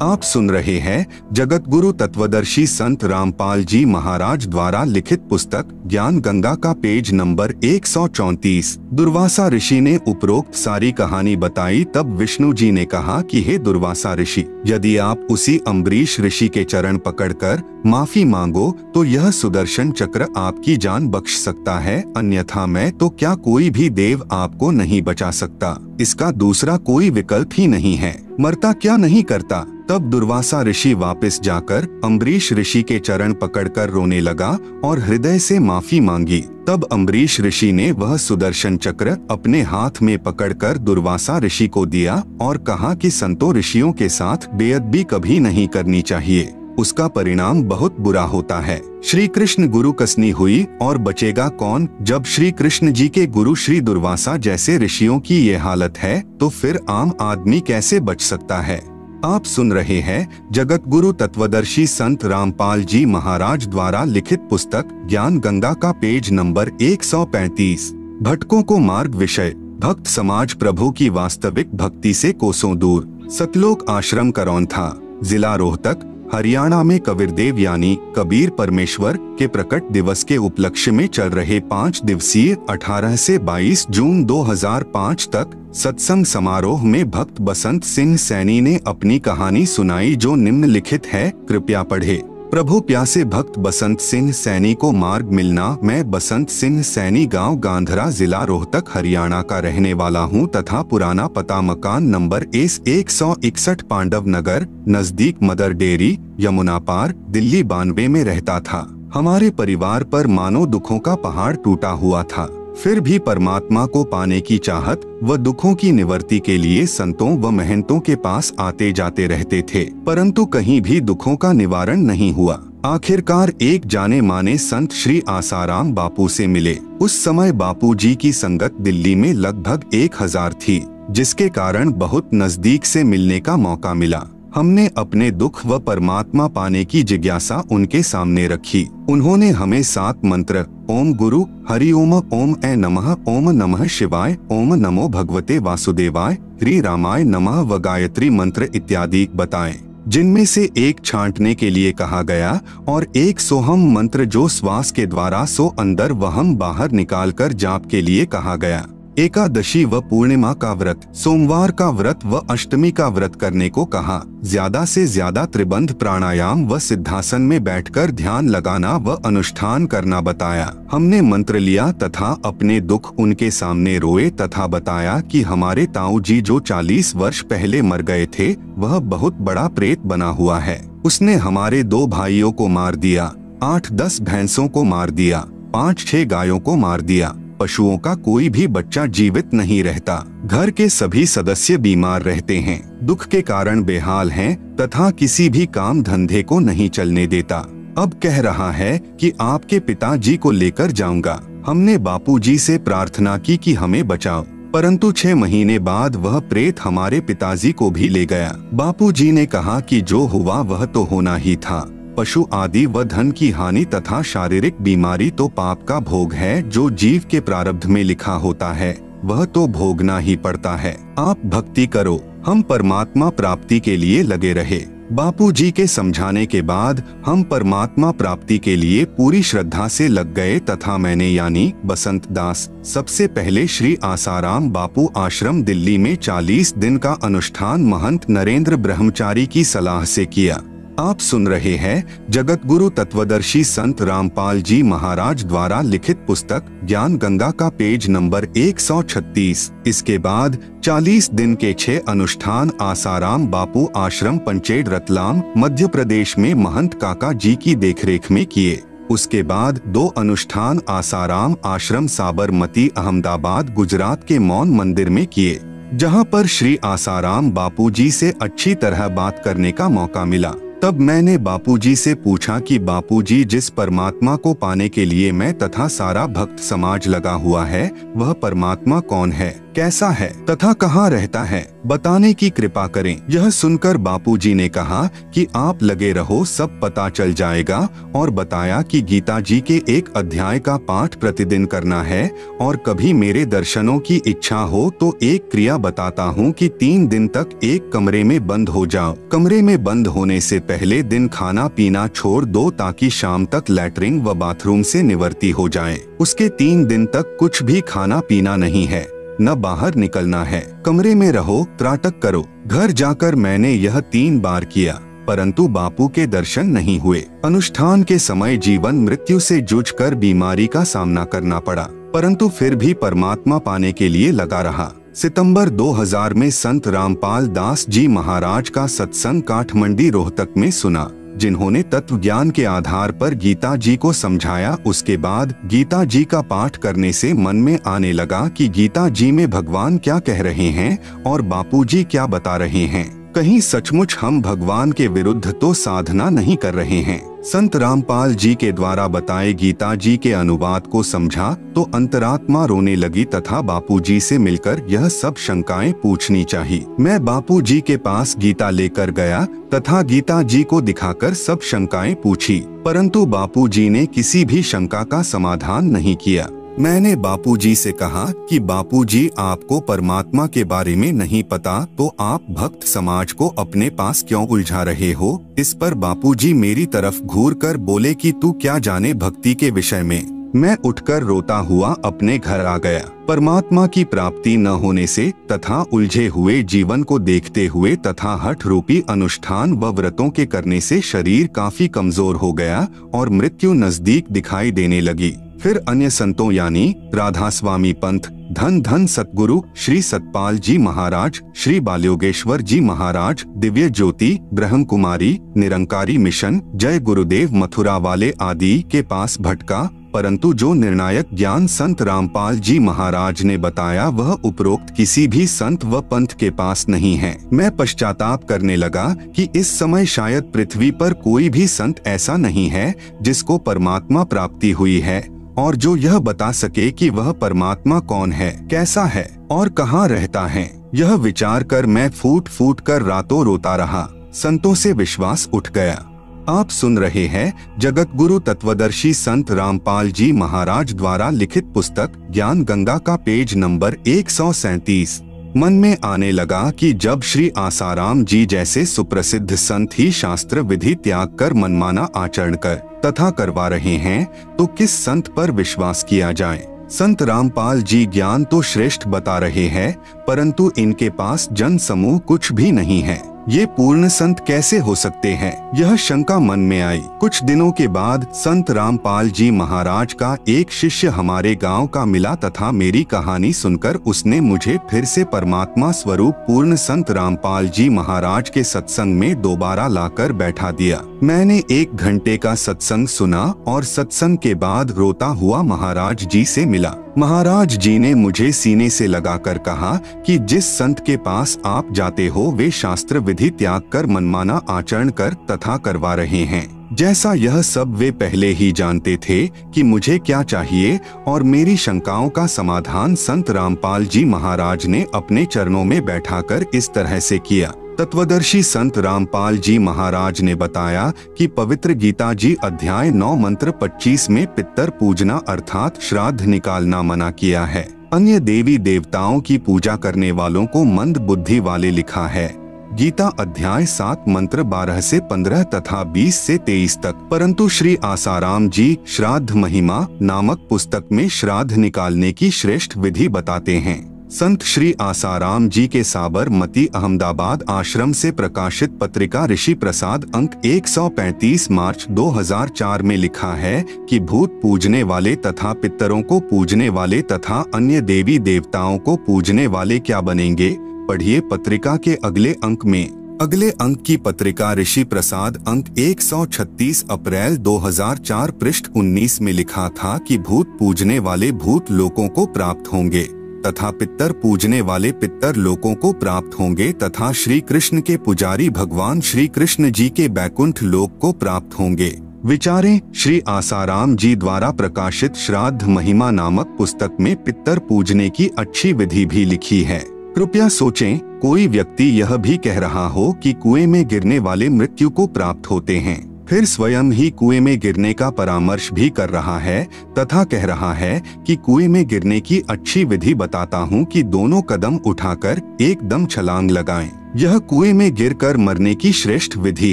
आप सुन रहे हैं जगत गुरु तत्वदर्शी संत रामपाल जी महाराज द्वारा लिखित पुस्तक ज्ञान गंगा का पेज नंबर 134। दुर्वासा ऋषि ने उपरोक्त सारी कहानी बताई। तब विष्णु जी ने कहा कि हे दुर्वासा ऋषि, यदि आप उसी अम्बरीश ऋषि के चरण पकड़कर माफी मांगो तो यह सुदर्शन चक्र आपकी जान बख्श सकता है, अन्यथा मैं तो क्या कोई भी देव आपको नहीं बचा सकता। इसका दूसरा कोई विकल्प ही नहीं है। मरता क्या नहीं करता। तब दुर्वासा ऋषि वापस जाकर अम्बरीश ऋषि के चरण पकड़कर रोने लगा और हृदय से माफी मांगी। तब अम्बरीश ऋषि ने वह सुदर्शन चक्र अपने हाथ में पकड़कर दुर्वासा ऋषि को दिया और कहा कि संतों ऋषियों के साथ बेअदबी कभी नहीं करनी चाहिए, उसका परिणाम बहुत बुरा होता है। श्री कृष्ण गुरु कसनी हुई और बचेगा कौन। जब श्री कृष्ण जी के गुरु श्री दुर्वासा जैसे ऋषियों की ये हालत है तो फिर आम आदमी कैसे बच सकता है। आप सुन रहे हैं जगत गुरु तत्वदर्शी संत रामपाल जी महाराज द्वारा लिखित पुस्तक ज्ञान गंगा का पेज नंबर 135। भटकों को मार्ग विषय। भक्त समाज प्रभु की वास्तविक भक्ति से कोसों दूर। सतलोक आश्रम करौंथा, जिला रोहतक, हरियाणा में कबीरदेव यानी कबीर परमेश्वर के प्रकट दिवस के उपलक्ष्य में चल रहे 5 दिवसीय 18 से 22 जून 2005 तक सत्संग समारोह में भक्त बसंत सिंह सैनी ने अपनी कहानी सुनाई जो निम्नलिखित है, कृपया पढ़े। प्रभु प्यासे भक्त बसंत सिंह सैनी को मार्ग मिलना। मैं बसंत सिंह सैनी गांव गांधरा, जिला रोहतक, हरियाणा का रहने वाला हूं तथा पुराना पता मकान नंबर S161 पांडव नगर नजदीक मदर डेयरी, यमुना पार, दिल्ली 92 में रहता था। हमारे परिवार पर मानो दुखों का पहाड़ टूटा हुआ था। फिर भी परमात्मा को पाने की चाहत व दुखों की निवृत्ति के लिए संतों व महंतों के पास आते जाते रहते थे, परंतु कहीं भी दुखों का निवारण नहीं हुआ। आखिरकार एक जाने माने संत श्री आसाराम बापू से मिले। उस समय बापू जी की संगत दिल्ली में लगभग 1000 थी, जिसके कारण बहुत नजदीक से मिलने का मौका मिला। हमने अपने दुख व परमात्मा पाने की जिज्ञासा उनके सामने रखी। उन्होंने हमें 7 मंत्र ओम गुरु हरि ओम, ओम ऐ नमः, ओम नमः शिवाय, ओम नमो भगवते वासुदेवाय, श्री रामाय नमः व गायत्री मंत्र इत्यादि बताएं, जिनमें से एक छांटने के लिए कहा गया और एक सोहम मंत्र जो श्वास के द्वारा सो अंदर व हम बाहर निकालकर जाप के लिए कहा गया। एकादशी व पूर्णिमा का व्रत, सोमवार का व्रत व अष्टमी का व्रत करने को कहा। ज्यादा से ज्यादा त्रिबंध प्राणायाम व सिद्धासन में बैठकर ध्यान लगाना व अनुष्ठान करना बताया। हमने मंत्र लिया तथा अपने दुख उनके सामने रोए तथा बताया कि हमारे ताऊ जी जो 40 वर्ष पहले मर गए थे वह बहुत बड़ा प्रेत बना हुआ है। उसने हमारे 2 भाइयों को मार दिया, 8-10 भैंसों को मार दिया, 5-6 गायों को मार दिया। पशुओं का कोई भी बच्चा जीवित नहीं रहता। घर के सभी सदस्य बीमार रहते हैं, दुख के कारण बेहाल हैं तथा किसी भी काम धंधे को नहीं चलने देता। अब कह रहा है कि आपके पिताजी को लेकर जाऊंगा। हमने बापूजी से प्रार्थना की कि हमें बचाओ, परंतु 6 महीने बाद वह प्रेत हमारे पिताजी को भी ले गया। बापूजी ने कहा कि जो हुआ वह तो होना ही था। पशु आदि व धन की हानि तथा शारीरिक बीमारी तो पाप का भोग है, जो जीव के प्रारब्ध में लिखा होता है वह तो भोगना ही पड़ता है। आप भक्ति करो। हम परमात्मा प्राप्ति के लिए लगे रहे। बापूजी के समझाने के बाद हम परमात्मा प्राप्ति के लिए पूरी श्रद्धा से लग गए तथा मैंने यानी बसंत दास सबसे पहले श्री आसाराम बापू आश्रम दिल्ली में 40 दिन का अनुष्ठान महंत नरेंद्र ब्रह्मचारी की सलाह से किया। आप सुन रहे हैं जगत गुरु तत्वदर्शी संत रामपाल जी महाराज द्वारा लिखित पुस्तक ज्ञान गंगा का पेज नंबर 136। इसके बाद 40 दिन के 6 अनुष्ठान आसाराम बापू आश्रम पंचेड़ रतलाम मध्य प्रदेश में महंत काका जी की देखरेख में किए। उसके बाद 2 अनुष्ठान आसाराम आश्रम साबरमती अहमदाबाद गुजरात के मौन मंदिर में किए, जहां पर श्री आसाराम बापूजी से अच्छी तरह बात करने का मौका मिला। तब मैंने बापूजी से पूछा कि बापूजी, जिस परमात्मा को पाने के लिए मैं तथा सारा भक्त समाज लगा हुआ है वह परमात्मा कौन है। कैसा है तथा कहाँ रहता है, बताने की कृपा करें। यह सुनकर बापूजी ने कहा कि आप लगे रहो, सब पता चल जाएगा, और बताया कि गीता जी के एक अध्याय का पाठ प्रतिदिन करना है, और कभी मेरे दर्शनों की इच्छा हो तो एक क्रिया बताता हूँ कि 3 दिन तक एक कमरे में बंद हो जाओ। कमरे में बंद होने से पहले दिन खाना पीना छोड़ दो ताकि शाम तक लैट्रिन व बाथरूम से निवृत्ति हो जाए। उसके 3 दिन तक कुछ भी खाना पीना नहीं है, न बाहर निकलना है, कमरे में रहो, त्राटक करो। घर जाकर मैंने यह 3 बार किया, परंतु बापू के दर्शन नहीं हुए। अनुष्ठान के समय जीवन मृत्यु से जूझकर बीमारी का सामना करना पड़ा, परंतु फिर भी परमात्मा पाने के लिए लगा रहा। सितंबर 2000 में संत रामपाल दास जी महाराज का सत्संग काठमंडी रोहतक में सुना, जिन्होंने तत्व ज्ञान के आधार पर गीता जी को समझाया। उसके बाद गीता जी का पाठ करने से मन में आने लगा कि गीता जी में भगवान क्या कह रहे हैं और बापू जी क्या बता रहे हैं। कहीं सचमुच हम भगवान के विरुद्ध तो साधना नहीं कर रहे हैं। संत रामपाल जी के द्वारा बताए गीता जी के अनुवाद को समझा तो अंतरात्मा रोने लगी तथा बापू जी से मिलकर यह सब शंकाएं पूछनी चाहिए। मैं बापू जी के पास गीता लेकर गया तथा गीता जी को दिखाकर सब शंकाएं पूछी, परंतु बापू जी ने किसी भी शंका का समाधान नहीं किया। मैंने बापूजी से कहा कि बापूजी, आपको परमात्मा के बारे में नहीं पता तो आप भक्त समाज को अपने पास क्यों उलझा रहे हो। इस पर बापूजी मेरी तरफ घूरकर बोले कि तू क्या जाने भक्ति के विषय में। मैं उठकर रोता हुआ अपने घर आ गया। परमात्मा की प्राप्ति न होने से तथा उलझे हुए जीवन को देखते हुए तथा हठ रूपी अनुष्ठान व व्रतों के करने से शरीर काफी कमजोर हो गया और मृत्यु नजदीक दिखाई देने लगी। फिर अन्य संतों यानी राधा स्वामी पंथ, धन धन सतगुरु श्री सतपाल जी महाराज, श्री बालयोगेश्वर जी महाराज, दिव्य ज्योति, ब्रह्म कुमारी, निरंकारी मिशन, जय गुरुदेव मथुरा वाले आदि के पास भटका, परंतु जो निर्णायक ज्ञान संत रामपाल जी महाराज ने बताया वह उपरोक्त किसी भी संत व पंथ के पास नहीं है। मैं पश्चाताप करने लगा कि इस समय शायद पृथ्वी पर कोई भी संत ऐसा नहीं है जिसको परमात्मा प्राप्ति हुई है और जो यह बता सके कि वह परमात्मा कौन है, कैसा है और कहाँ रहता है। यह विचार कर मैं फूट फूट कर रातों रोता रहा। संतों से विश्वास उठ गया। आप सुन रहे हैं जगत गुरु तत्वदर्शी संत रामपाल जी महाराज द्वारा लिखित पुस्तक ज्ञान गंगा का पेज नंबर 137। मन में आने लगा कि जब श्री आसाराम जी जैसे सुप्रसिद्ध संत ही शास्त्र विधि त्याग कर मनमाना आचरण कर तथा करवा रहे हैं तो किस संत पर विश्वास किया जाए। संत रामपाल जी ज्ञान तो श्रेष्ठ बता रहे हैं, परंतु इनके पास जन समूह कुछ भी नहीं है। ये पूर्ण संत कैसे हो सकते हैं, यह शंका मन में आई। कुछ दिनों के बाद संत रामपाल जी महाराज का एक शिष्य हमारे गांव का मिला तथा मेरी कहानी सुनकर उसने मुझे फिर से परमात्मा स्वरूप पूर्ण संत रामपाल जी महाराज के सत्संग में दोबारा लाकर बैठा दिया। मैंने 1 घंटे का सत्संग सुना और सत्संग के बाद रोता हुआ महाराज जी से मिला। महाराज जी ने मुझे सीने से लगाकर कहा कि जिस संत के पास आप जाते हो वे शास्त्र विधि त्याग कर मनमाना आचरण कर तथा करवा रहे हैं। जैसा यह सब वे पहले ही जानते थे कि मुझे क्या चाहिए और मेरी शंकाओं का समाधान संत रामपाल जी महाराज ने अपने चरणों में बैठाकर इस तरह से किया। तत्वदर्शी संत रामपाल जी महाराज ने बताया कि पवित्र गीता जी अध्याय 9 मंत्र 25 में पितर पूजना अर्थात श्राद्ध निकालना मना किया है। अन्य देवी देवताओं की पूजा करने वालों को मंद बुद्धि वाले लिखा है। गीता अध्याय 7 मंत्र 12 से 15 तथा 20 से 23 तक। परंतु श्री आसाराम जी श्राद्ध महिमा नामक पुस्तक में श्राद्ध निकालने की श्रेष्ठ विधि बताते हैं। संत श्री आसाराम जी के साबरमती अहमदाबाद आश्रम से प्रकाशित पत्रिका ऋषि प्रसाद अंक 135 मार्च 2004 में लिखा है कि भूत पूजने वाले तथा पितरों को पूजने वाले तथा अन्य देवी देवताओं को पूजने वाले क्या बनेंगे। पढ़िए पत्रिका के अगले अंक में। अगले अंक की पत्रिका ऋषि प्रसाद अंक 136 अप्रैल 2004 पृष्ठ 19 में लिखा था कि भूत पूजने वाले भूत लोकों को प्राप्त होंगे तथा पितर पूजने वाले पितर लोकों को प्राप्त होंगे तथा श्री कृष्ण के पुजारी भगवान श्री कृष्ण जी के बैकुंठ लोक को प्राप्त होंगे। विचारें, श्री आसाराम जी द्वारा प्रकाशित श्राद्ध महिमा नामक पुस्तक में पितर पूजने की अच्छी विधि भी लिखी है। कृपया सोचें, कोई व्यक्ति यह भी कह रहा हो कि कुएं में गिरने वाले मृत्यु को प्राप्त होते हैं, फिर स्वयं ही कुएं में गिरने का परामर्श भी कर रहा है तथा कह रहा है कि कुएं में गिरने की अच्छी विधि बताता हूं कि दोनों कदम उठाकर एकदम छलांग लगाएं। यह कुएं में गिरकर मरने की श्रेष्ठ विधि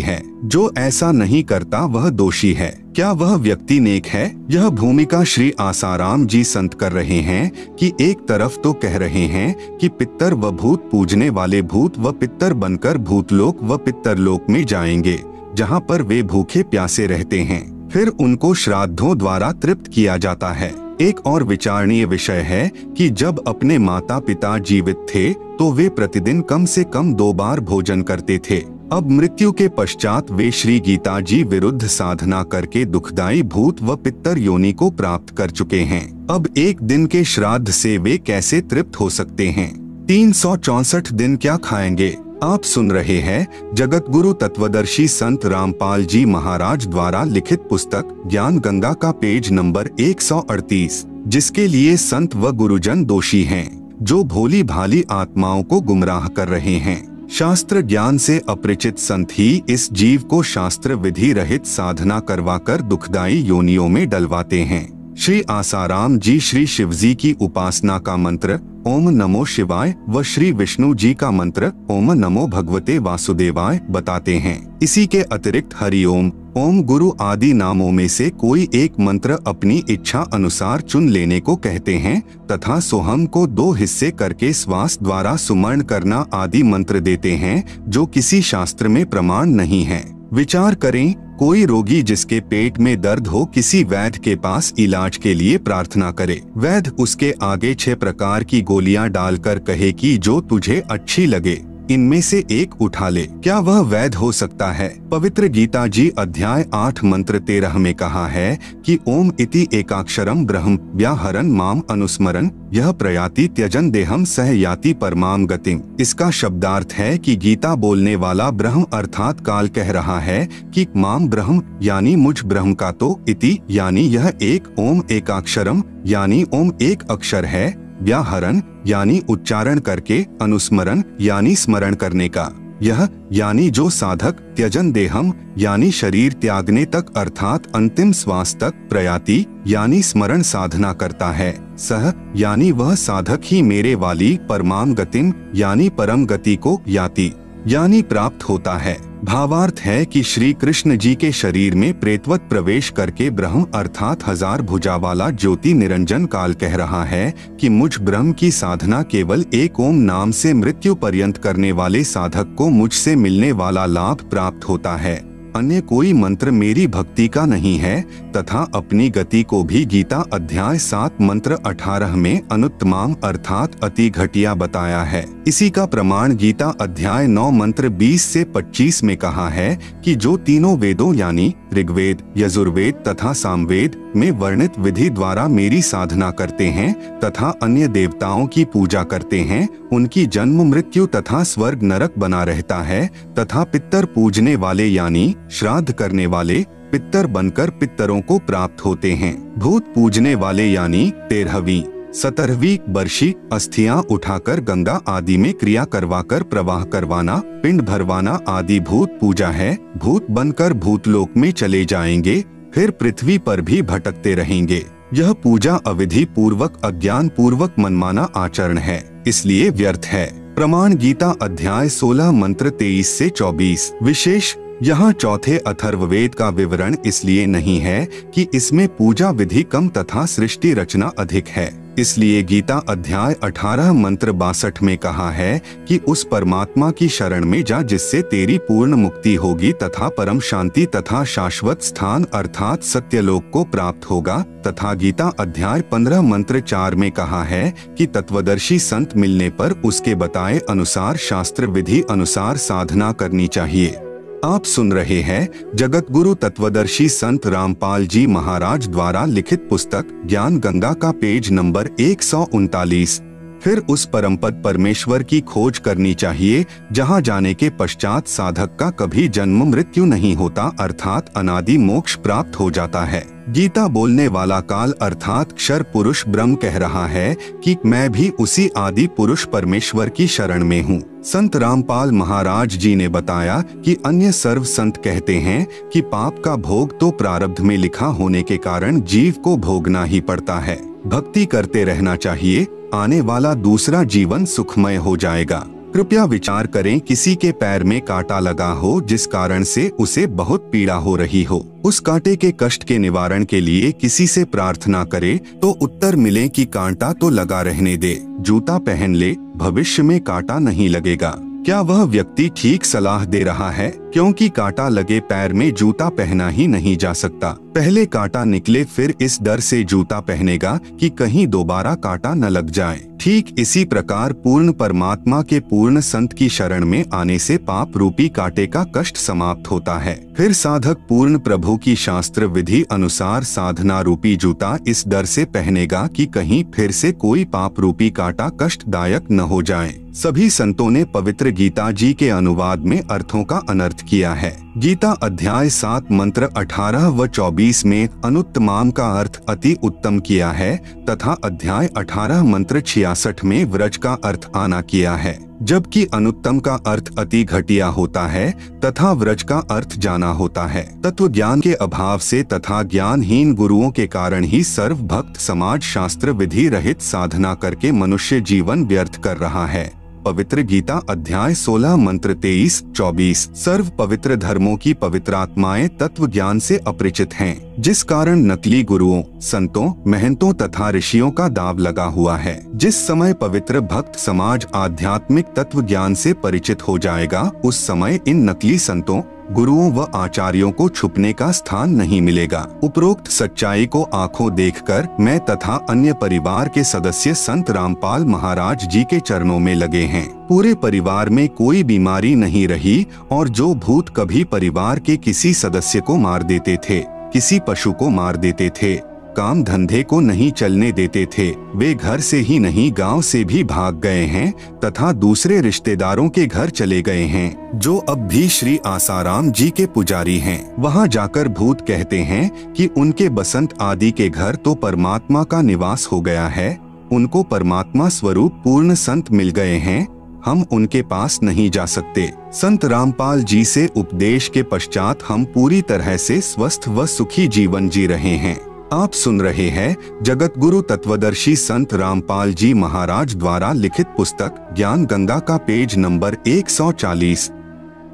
है। जो ऐसा नहीं करता वह दोषी है। क्या वह व्यक्ति नेक है? यह भूमिका श्री आसाराम जी संत कर रहे हैं कि एक तरफ तो कह रहे हैं कि पितर व भूत पूजने वाले भूत व पितर बनकर भूतलोक व पितरलोक में जाएंगे, जहाँ पर वे भूखे प्यासे रहते हैं, फिर उनको श्राद्धों द्वारा तृप्त किया जाता है। एक और विचारणीय विषय है कि जब अपने माता पिता जीवित थे तो वे प्रतिदिन कम से कम 2 बार भोजन करते थे। अब मृत्यु के पश्चात वे श्री गीता जी विरुद्ध साधना करके दुखदायी भूत व पितर योनि को प्राप्त कर चुके हैं। अब एक दिन के श्राद्ध से वे कैसे तृप्त हो सकते हैं? 364 दिन क्या खाएंगे? आप सुन रहे हैं जगत गुरु तत्वदर्शी संत रामपाल जी महाराज द्वारा लिखित पुस्तक ज्ञान गंगा का पेज नंबर 138, जिसके लिए संत व गुरुजन दोषी हैं, जो भोली भाली आत्माओं को गुमराह कर रहे हैं। शास्त्र ज्ञान से अपरिचित संत ही इस जीव को शास्त्र विधि रहित साधना करवाकर दुखदायी योनियों में डलवाते हैं। श्री आसाराम जी श्री शिवजी की उपासना का मंत्र ओम नमो शिवाय व श्री विष्णु जी का मंत्र ओम नमो भगवते वासुदेवाय बताते हैं। इसी के अतिरिक्त हरिओम, ओम गुरु आदि नामों में से कोई एक मंत्र अपनी इच्छा अनुसार चुन लेने को कहते हैं तथा सोहम को 2 हिस्से करके श्वास द्वारा सुमरण करना आदि मंत्र देते हैं, जो किसी शास्त्र में प्रमाण नहीं है। विचार करें, कोई रोगी जिसके पेट में दर्द हो किसी वैद्य के पास इलाज के लिए प्रार्थना करे। वैद्य उसके आगे 6 प्रकार की गोलियां डालकर कहे कि जो तुझे अच्छी लगे इनमें से एक उठा ले। क्या वह वैध हो सकता है? पवित्र गीता जी अध्याय 8 मंत्र 13 में कहा है कि ओम इति एकाक्षरम ब्रह्म व्याहरन माम अनुस्मरन यह प्रयाति त्यजन देहम सह याति परमाम गतिम। इसका शब्दार्थ है कि गीता बोलने वाला ब्रह्म अर्थात काल कह रहा है कि माम ब्रह्म यानी मुझ ब्रह्म का तो इति यानी यह एक ओम एकाक्षरम यानी ओम एक अक्षर है, व्याहरण यानी उच्चारण करके, अनुस्मरण यानी स्मरण करने का, यह यानी जो साधक, त्यजन देहम यानी शरीर त्यागने तक अर्थात अंतिम श्वास तक, प्रयाति यानी स्मरण साधना करता है, सह यानी वह साधक ही मेरे वाली, परमाम गतिम यानी परम गति को याति यानी प्राप्त होता है। भावार्थ है कि श्री कृष्ण जी के शरीर में प्रेतवत प्रवेश करके ब्रह्म अर्थात 1000 भुजा वाला ज्योति निरंजन काल कह रहा है कि मुझ ब्रह्म की साधना केवल एक ओम नाम से मृत्यु पर्यंत करने वाले साधक को मुझसे मिलने वाला लाभ प्राप्त होता है, अन्य कोई मंत्र मेरी भक्ति का नहीं है। तथा अपनी गति को भी गीता अध्याय 7 मंत्र 18 में अनुत्तमाम अर्थात अति घटिया बताया है। इसी का प्रमाण गीता अध्याय 9 मंत्र 20 से 25 में कहा है कि जो तीनों वेदों यानी ऋग्वेद, यजुर्वेद तथा सामवेद में वर्णित विधि द्वारा मेरी साधना करते हैं तथा अन्य देवताओं की पूजा करते हैं, उनकी जन्म मृत्यु तथा स्वर्ग नरक बना रहता है तथा पितर पूजने वाले यानी श्राद्ध करने वाले पितर बनकर पितरों को प्राप्त होते हैं। भूत पूजने वाले यानी 13वीं 17वीं बर्षी अस्थियां उठाकर गंगा आदि में क्रिया करवाकर प्रवाह करवाना, पिंड भरवाना आदि भूत पूजा है। भूत बनकर भूतलोक में चले जाएंगे, फिर पृथ्वी पर भी भटकते रहेंगे। यह पूजा अविधि पूर्वक अज्ञान पूर्वक मनमाना आचरण है, इसलिए व्यर्थ है। प्रमाण गीता अध्याय 16 मंत्र 23 से 24। विशेष यहाँ चौथे अथर्ववेद का विवरण इसलिए नहीं है कि इसमें पूजा विधि कम तथा सृष्टि रचना अधिक है, इसलिए गीता अध्याय 18 मंत्र 62 में कहा है कि उस परमात्मा की शरण में जा जिससे तेरी पूर्ण मुक्ति होगी तथा परम शांति तथा शाश्वत स्थान अर्थात सत्यलोक को प्राप्त होगा। तथा गीता अध्याय 15 मंत्र 4 में कहा है कि तत्वदर्शी संत मिलने पर उसके बताए अनुसार शास्त्र विधि अनुसार साधना करनी चाहिए। आप सुन रहे हैं जगत गुरु तत्वदर्शी संत रामपाल जी महाराज द्वारा लिखित पुस्तक ज्ञान गंगा का पेज नंबर 139। फिर उस परमपद परमेश्वर की खोज करनी चाहिए, जहां जाने के पश्चात साधक का कभी जन्म मृत्यु नहीं होता, अर्थात अनादि मोक्ष प्राप्त हो जाता है। गीता बोलने वाला काल अर्थात क्षर पुरुष ब्रह्म कह रहा है कि मैं भी उसी आदि पुरुष परमेश्वर की शरण में हूँ। संत रामपाल महाराज जी ने बताया कि अन्य सर्व संत कहते हैं कि पाप का भोग तो प्रारब्ध में लिखा होने के कारण जीव को भोगना ही पड़ता है। भक्ति करते रहना चाहिए, आने वाला दूसरा जीवन सुखमय हो जाएगा। कृपया विचार करें, किसी के पैर में कांटा लगा हो जिस कारण से उसे बहुत पीड़ा हो रही हो, उस कांटे के कष्ट के निवारण के लिए किसी से प्रार्थना करे तो उत्तर मिले कि कांटा तो लगा रहने दे, जूता पहन ले, भविष्य में कांटा नहीं लगेगा। क्या वह व्यक्ति ठीक सलाह दे रहा है? क्योंकि कांटा लगे पैर में जूता पहना ही नहीं जा सकता। पहले कांटा निकले, फिर इस डर से जूता पहनेगा कि कहीं दोबारा कांटा न लग जाए। ठीक इसी प्रकार पूर्ण परमात्मा के पूर्ण संत की शरण में आने से पाप रूपी कांटे का कष्ट समाप्त होता है। फिर साधक पूर्ण प्रभु की शास्त्र विधि अनुसार साधना रूपी जूता इस डर से पहनेगा कि कहीं फिर से कोई पाप रूपी कांटा कष्टदायक न हो जाए। सभी संतों ने पवित्र गीता जी के अनुवाद में अर्थों का अनर्थ किया है। गीता अध्याय 7 मंत्र 18 व 24 में अनुत्तमाम का अर्थ अति उत्तम किया है तथा अध्याय 18 मंत्र 66 में व्रज का अर्थ आना किया है, जबकि अनुत्तम का अर्थ अति घटिया होता है तथा व्रज का अर्थ जाना होता है। तत्व ज्ञान के अभाव से तथा ज्ञानहीन गुरुओं के कारण ही सर्व भक्त समाज शास्त्र विधि रहित साधना करके मनुष्य जीवन व्यर्थ कर रहा है। पवित्र गीता अध्याय 16 मंत्र 23-24। सर्व पवित्र धर्मों की पवित्र आत्माएं तत्व ज्ञान से अपरिचित हैं, जिस कारण नकली गुरुओं, संतों, महंतों तथा ऋषियों का दाव लगा हुआ है। जिस समय पवित्र भक्त समाज आध्यात्मिक तत्व ज्ञान से परिचित हो जाएगा, उस समय इन नकली संतों, गुरुओं व आचार्यों को छुपने का स्थान नहीं मिलेगा। उपरोक्त सच्चाई को आंखों देखकर मैं तथा अन्य परिवार के सदस्य संत रामपाल महाराज जी के चरणों में लगे हैं। पूरे परिवार में कोई बीमारी नहीं रही और जो भूत कभी परिवार के किसी सदस्य को मार देते थे, किसी पशु को मार देते थे, काम धंधे को नहीं चलने देते थे, वे घर से ही नहीं गांव से भी भाग गए हैं तथा दूसरे रिश्तेदारों के घर चले गए हैं, जो अब भी श्री आसाराम जी के पुजारी हैं। वहां जाकर भूत कहते हैं कि उनके बसंत आदि के घर तो परमात्मा का निवास हो गया है, उनको परमात्मा स्वरूप पूर्ण संत मिल गए हैं, हम उनके पास नहीं जा सकते। संत रामपाल जी से उपदेश के पश्चात हम पूरी तरह से स्वस्थ व सुखी जीवन जी रहे हैं। आप सुन रहे हैं जगत गुरु तत्वदर्शी संत रामपाल जी महाराज द्वारा लिखित पुस्तक ज्ञान गंगा का पेज नंबर 140।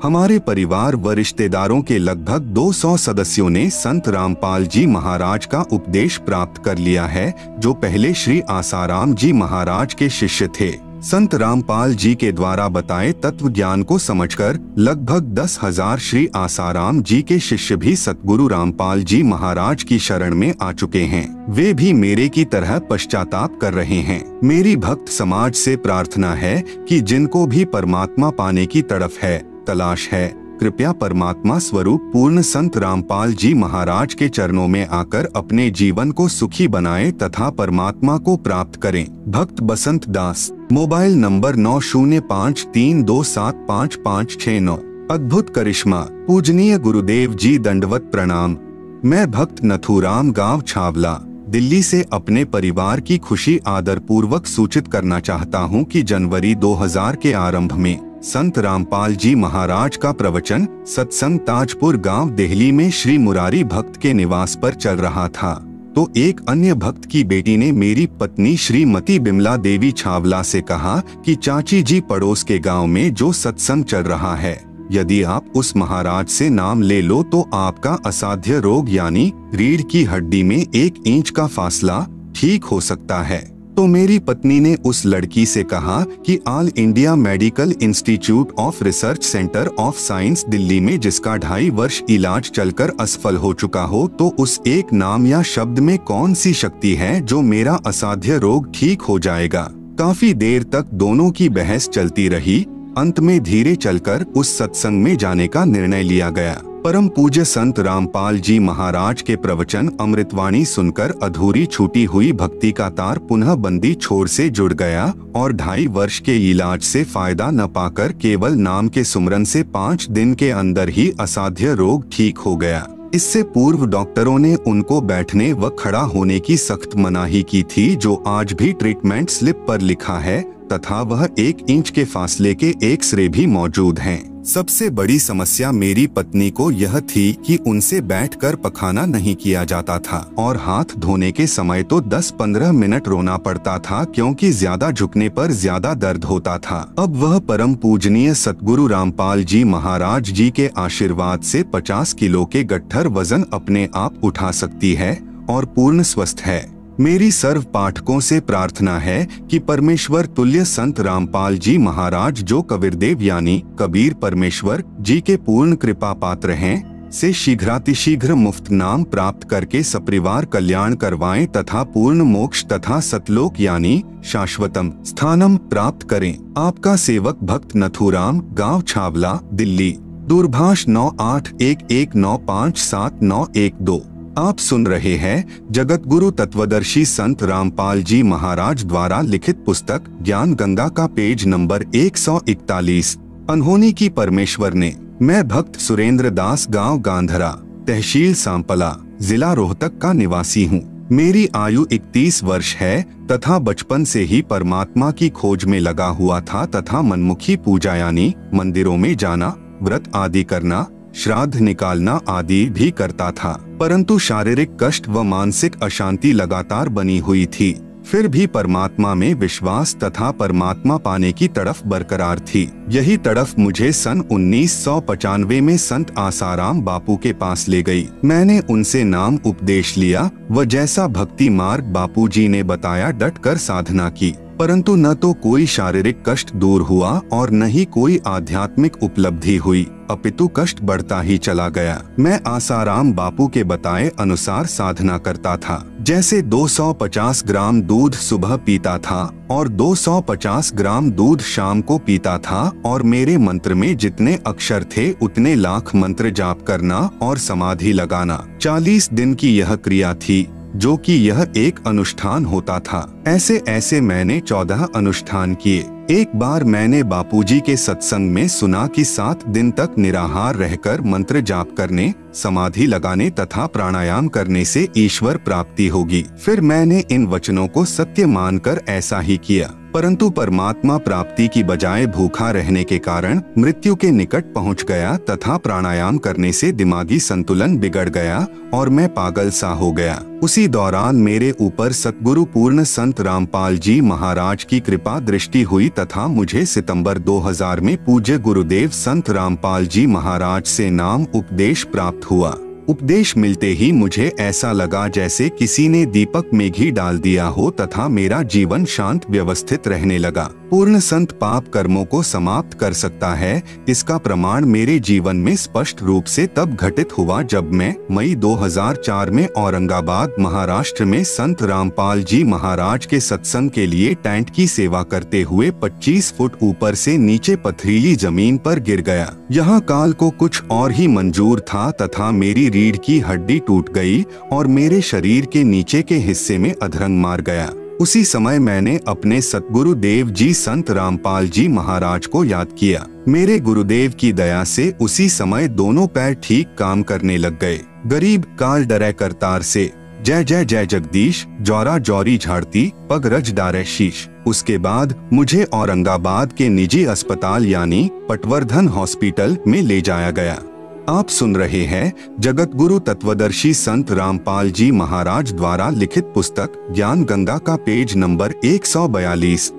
हमारे परिवार व रिश्तेदारों के लगभग 200 सदस्यों ने संत रामपाल जी महाराज का उपदेश प्राप्त कर लिया है, जो पहले श्री आसाराम जी महाराज के शिष्य थे। संत रामपाल जी के द्वारा बताए तत्व ज्ञान को समझकर लगभग 10,000 श्री आसाराम जी के शिष्य भी सतगुरु रामपाल जी महाराज की शरण में आ चुके हैं। वे भी मेरे की तरह पश्चाताप कर रहे हैं। मेरी भक्त समाज से प्रार्थना है कि जिनको भी परमात्मा पाने की तड़फ है, तलाश है, कृपया परमात्मा स्वरूप पूर्ण संत रामपाल जी महाराज के चरणों में आकर अपने जीवन को सुखी बनाएं तथा परमात्मा को प्राप्त करें। भक्त बसंत दास, मोबाइल नंबर 9053275569। अद्भुत करिश्मा। पूजनीय गुरुदेव जी दंडवत प्रणाम। मैं भक्त नथुराम गांव छावला, दिल्ली से अपने परिवार की खुशी आदर पूर्वक सूचित करना चाहता हूं कि जनवरी 2000 के आरंभ में संत रामपाल जी महाराज का प्रवचन सत्संग ताजपुर गांव दिल्ली में श्री मुरारी भक्त के निवास पर चल रहा था, तो एक अन्य भक्त की बेटी ने मेरी पत्नी श्रीमती बिमला देवी छावला से कहा कि चाची जी, पड़ोस के गांव में जो सत्संग चल रहा है, यदि आप उस महाराज से नाम ले लो तो आपका असाध्य रोग यानी रीढ़ की हड्डी में 1 इंच का फासला ठीक हो सकता है। तो मेरी पत्नी ने उस लड़की से कहा कि all India medical institute of research centre of science Delhi में जिसका 2.5 वर्ष इलाज चलकर असफल हो चुका हो, तो उस एक नाम या शब्द में कौन सी शक्ति है जो मेरा असाध्य रोग ठीक हो जाएगा। काफी देर तक दोनों की बहस चलती रही। अंत में धीरे चलकर उस सत्संग में जाने का निर्णय लिया गया। परम पूज्य संत रामपाल जी महाराज के प्रवचन अमृतवाणी सुनकर अधूरी छूटी हुई भक्ति का तार पुनः बंदी छोर से जुड़ गया और 2.5 वर्ष के इलाज से फायदा न पाकर केवल नाम के सुमरन से 5 दिन के अंदर ही असाध्य रोग ठीक हो गया। इससे पूर्व डॉक्टरों ने उनको बैठने व खड़ा होने की सख्त मनाही की थी, जो आज भी ट्रीटमेंट स्लिप पर लिखा है तथा वह 1 इंच के फासले के एक्सरे भी मौजूद हैं। सबसे बड़ी समस्या मेरी पत्नी को यह थी कि उनसे बैठकर पखाना नहीं किया जाता था और हाथ धोने के समय तो 10-15 मिनट रोना पड़ता था, क्योंकि ज्यादा झुकने पर ज्यादा दर्द होता था। अब वह परम पूजनीय सतगुरु रामपाल जी महाराज जी के आशीर्वाद से 50 किलो के गट्ठर वजन अपने आप उठा सकती है और पूर्ण स्वस्थ है। मेरी सर्व पाठकों से प्रार्थना है कि परमेश्वर तुल्य संत रामपाल जी महाराज, जो कबीरदेव यानी कबीर परमेश्वर जी के पूर्ण कृपा पात्र हैं, से शीघ्रातिशीघ्र मुफ्त नाम प्राप्त करके सपरिवार कल्याण करवाएं तथा पूर्ण मोक्ष तथा सतलोक यानी शाश्वतम स्थानम प्राप्त करें। आपका सेवक भक्त नथुराम, गांव छावला, दिल्ली। दूरभाष 9811957912। आप सुन रहे हैं जगत गुरु तत्वदर्शी संत रामपाल जी महाराज द्वारा लिखित पुस्तक ज्ञान गंगा का पेज नंबर 141। अनहोनी की परमेश्वर ने। मैं भक्त सुरेंद्र दास, गांव गांधरा, तहसील सांपला, जिला रोहतक का निवासी हूँ। मेरी आयु 31 वर्ष है तथा बचपन से ही परमात्मा की खोज में लगा हुआ था तथा मनमुखी पूजा यानी मंदिरों में जाना, व्रत आदि करना, श्राद्ध निकालना आदि भी करता था, परंतु शारीरिक कष्ट व मानसिक अशांति लगातार बनी हुई थी। फिर भी परमात्मा में विश्वास तथा परमात्मा पाने की तड़फ बरकरार थी। यही तड़फ मुझे सन 1995 में संत आसाराम बापू के पास ले गई। मैंने उनसे नाम उपदेश लिया व जैसा भक्ति मार्ग बापू जी ने बताया डटकर साधना की, परंतु न तो कोई शारीरिक कष्ट दूर हुआ और न ही कोई आध्यात्मिक उपलब्धि हुई, अपितु कष्ट बढ़ता ही चला गया। मैं आसाराम बापू के बताए अनुसार साधना करता था। जैसे 250 ग्राम दूध सुबह पीता था और 250 ग्राम दूध शाम को पीता था और मेरे मंत्र में जितने अक्षर थे उतने लाख मंत्र जाप करना और समाधि लगाना। 40 दिन की यह क्रिया थी, जो कि यह एक अनुष्ठान होता था। ऐसे ऐसे मैंने 14 अनुष्ठान किए। एक बार मैंने बापूजी के सत्संग में सुना कि 7 दिन तक निराहार रहकर मंत्र जाप करने, समाधि लगाने तथा प्राणायाम करने से ईश्वर प्राप्ति होगी। फिर मैंने इन वचनों को सत्य मानकर ऐसा ही किया, परंतु परमात्मा प्राप्ति की बजाय भूखा रहने के कारण मृत्यु के निकट पहुंच गया तथा प्राणायाम करने से दिमागी संतुलन बिगड़ गया और मैं पागल सा हो गया। उसी दौरान मेरे ऊपर सतगुरु पूर्ण संत रामपाल जी महाराज की कृपा दृष्टि हुई तथा मुझे सितंबर 2000 में पूज्य गुरुदेव संत रामपाल जी महाराज से नाम उपदेश प्राप्त हुआ। उपदेश मिलते ही मुझे ऐसा लगा जैसे किसी ने दीपक में घी डाल दिया हो तथा मेरा जीवन शांत व्यवस्थित रहने लगा। पूर्ण संत पाप कर्मों को समाप्त कर सकता है, इसका प्रमाण मेरे जीवन में स्पष्ट रूप से तब घटित हुआ जब मैं मई 2004 में औरंगाबाद महाराष्ट्र में संत रामपाल जी महाराज के सत्संग के लिए टेंट की सेवा करते हुए 25 फुट ऊपर से नीचे पथरीली जमीन पर गिर गया। यहाँ काल को कुछ और ही मंजूर था तथा मेरी रीढ़ की हड्डी टूट गई और मेरे शरीर के नीचे के हिस्से में अधरंग मार गया। उसी समय मैंने अपने सतगुरु देव जी संत रामपाल जी महाराज को याद किया। मेरे गुरुदेव की दया से उसी समय दोनों पैर ठीक काम करने लग गए। गरीब काल डरे करतार से, जय जय जय जगदीश, जौरा जौरी झाड़ती, पग रज डारे शीश। उसके बाद मुझे औरंगाबाद के निजी अस्पताल यानी पटवर्धन हॉस्पिटल में ले जाया गया। आप सुन रहे हैं जगत गुरु तत्वदर्शी संत रामपाल जी महाराज द्वारा लिखित पुस्तक ज्ञान गंगा का पेज नंबर 142।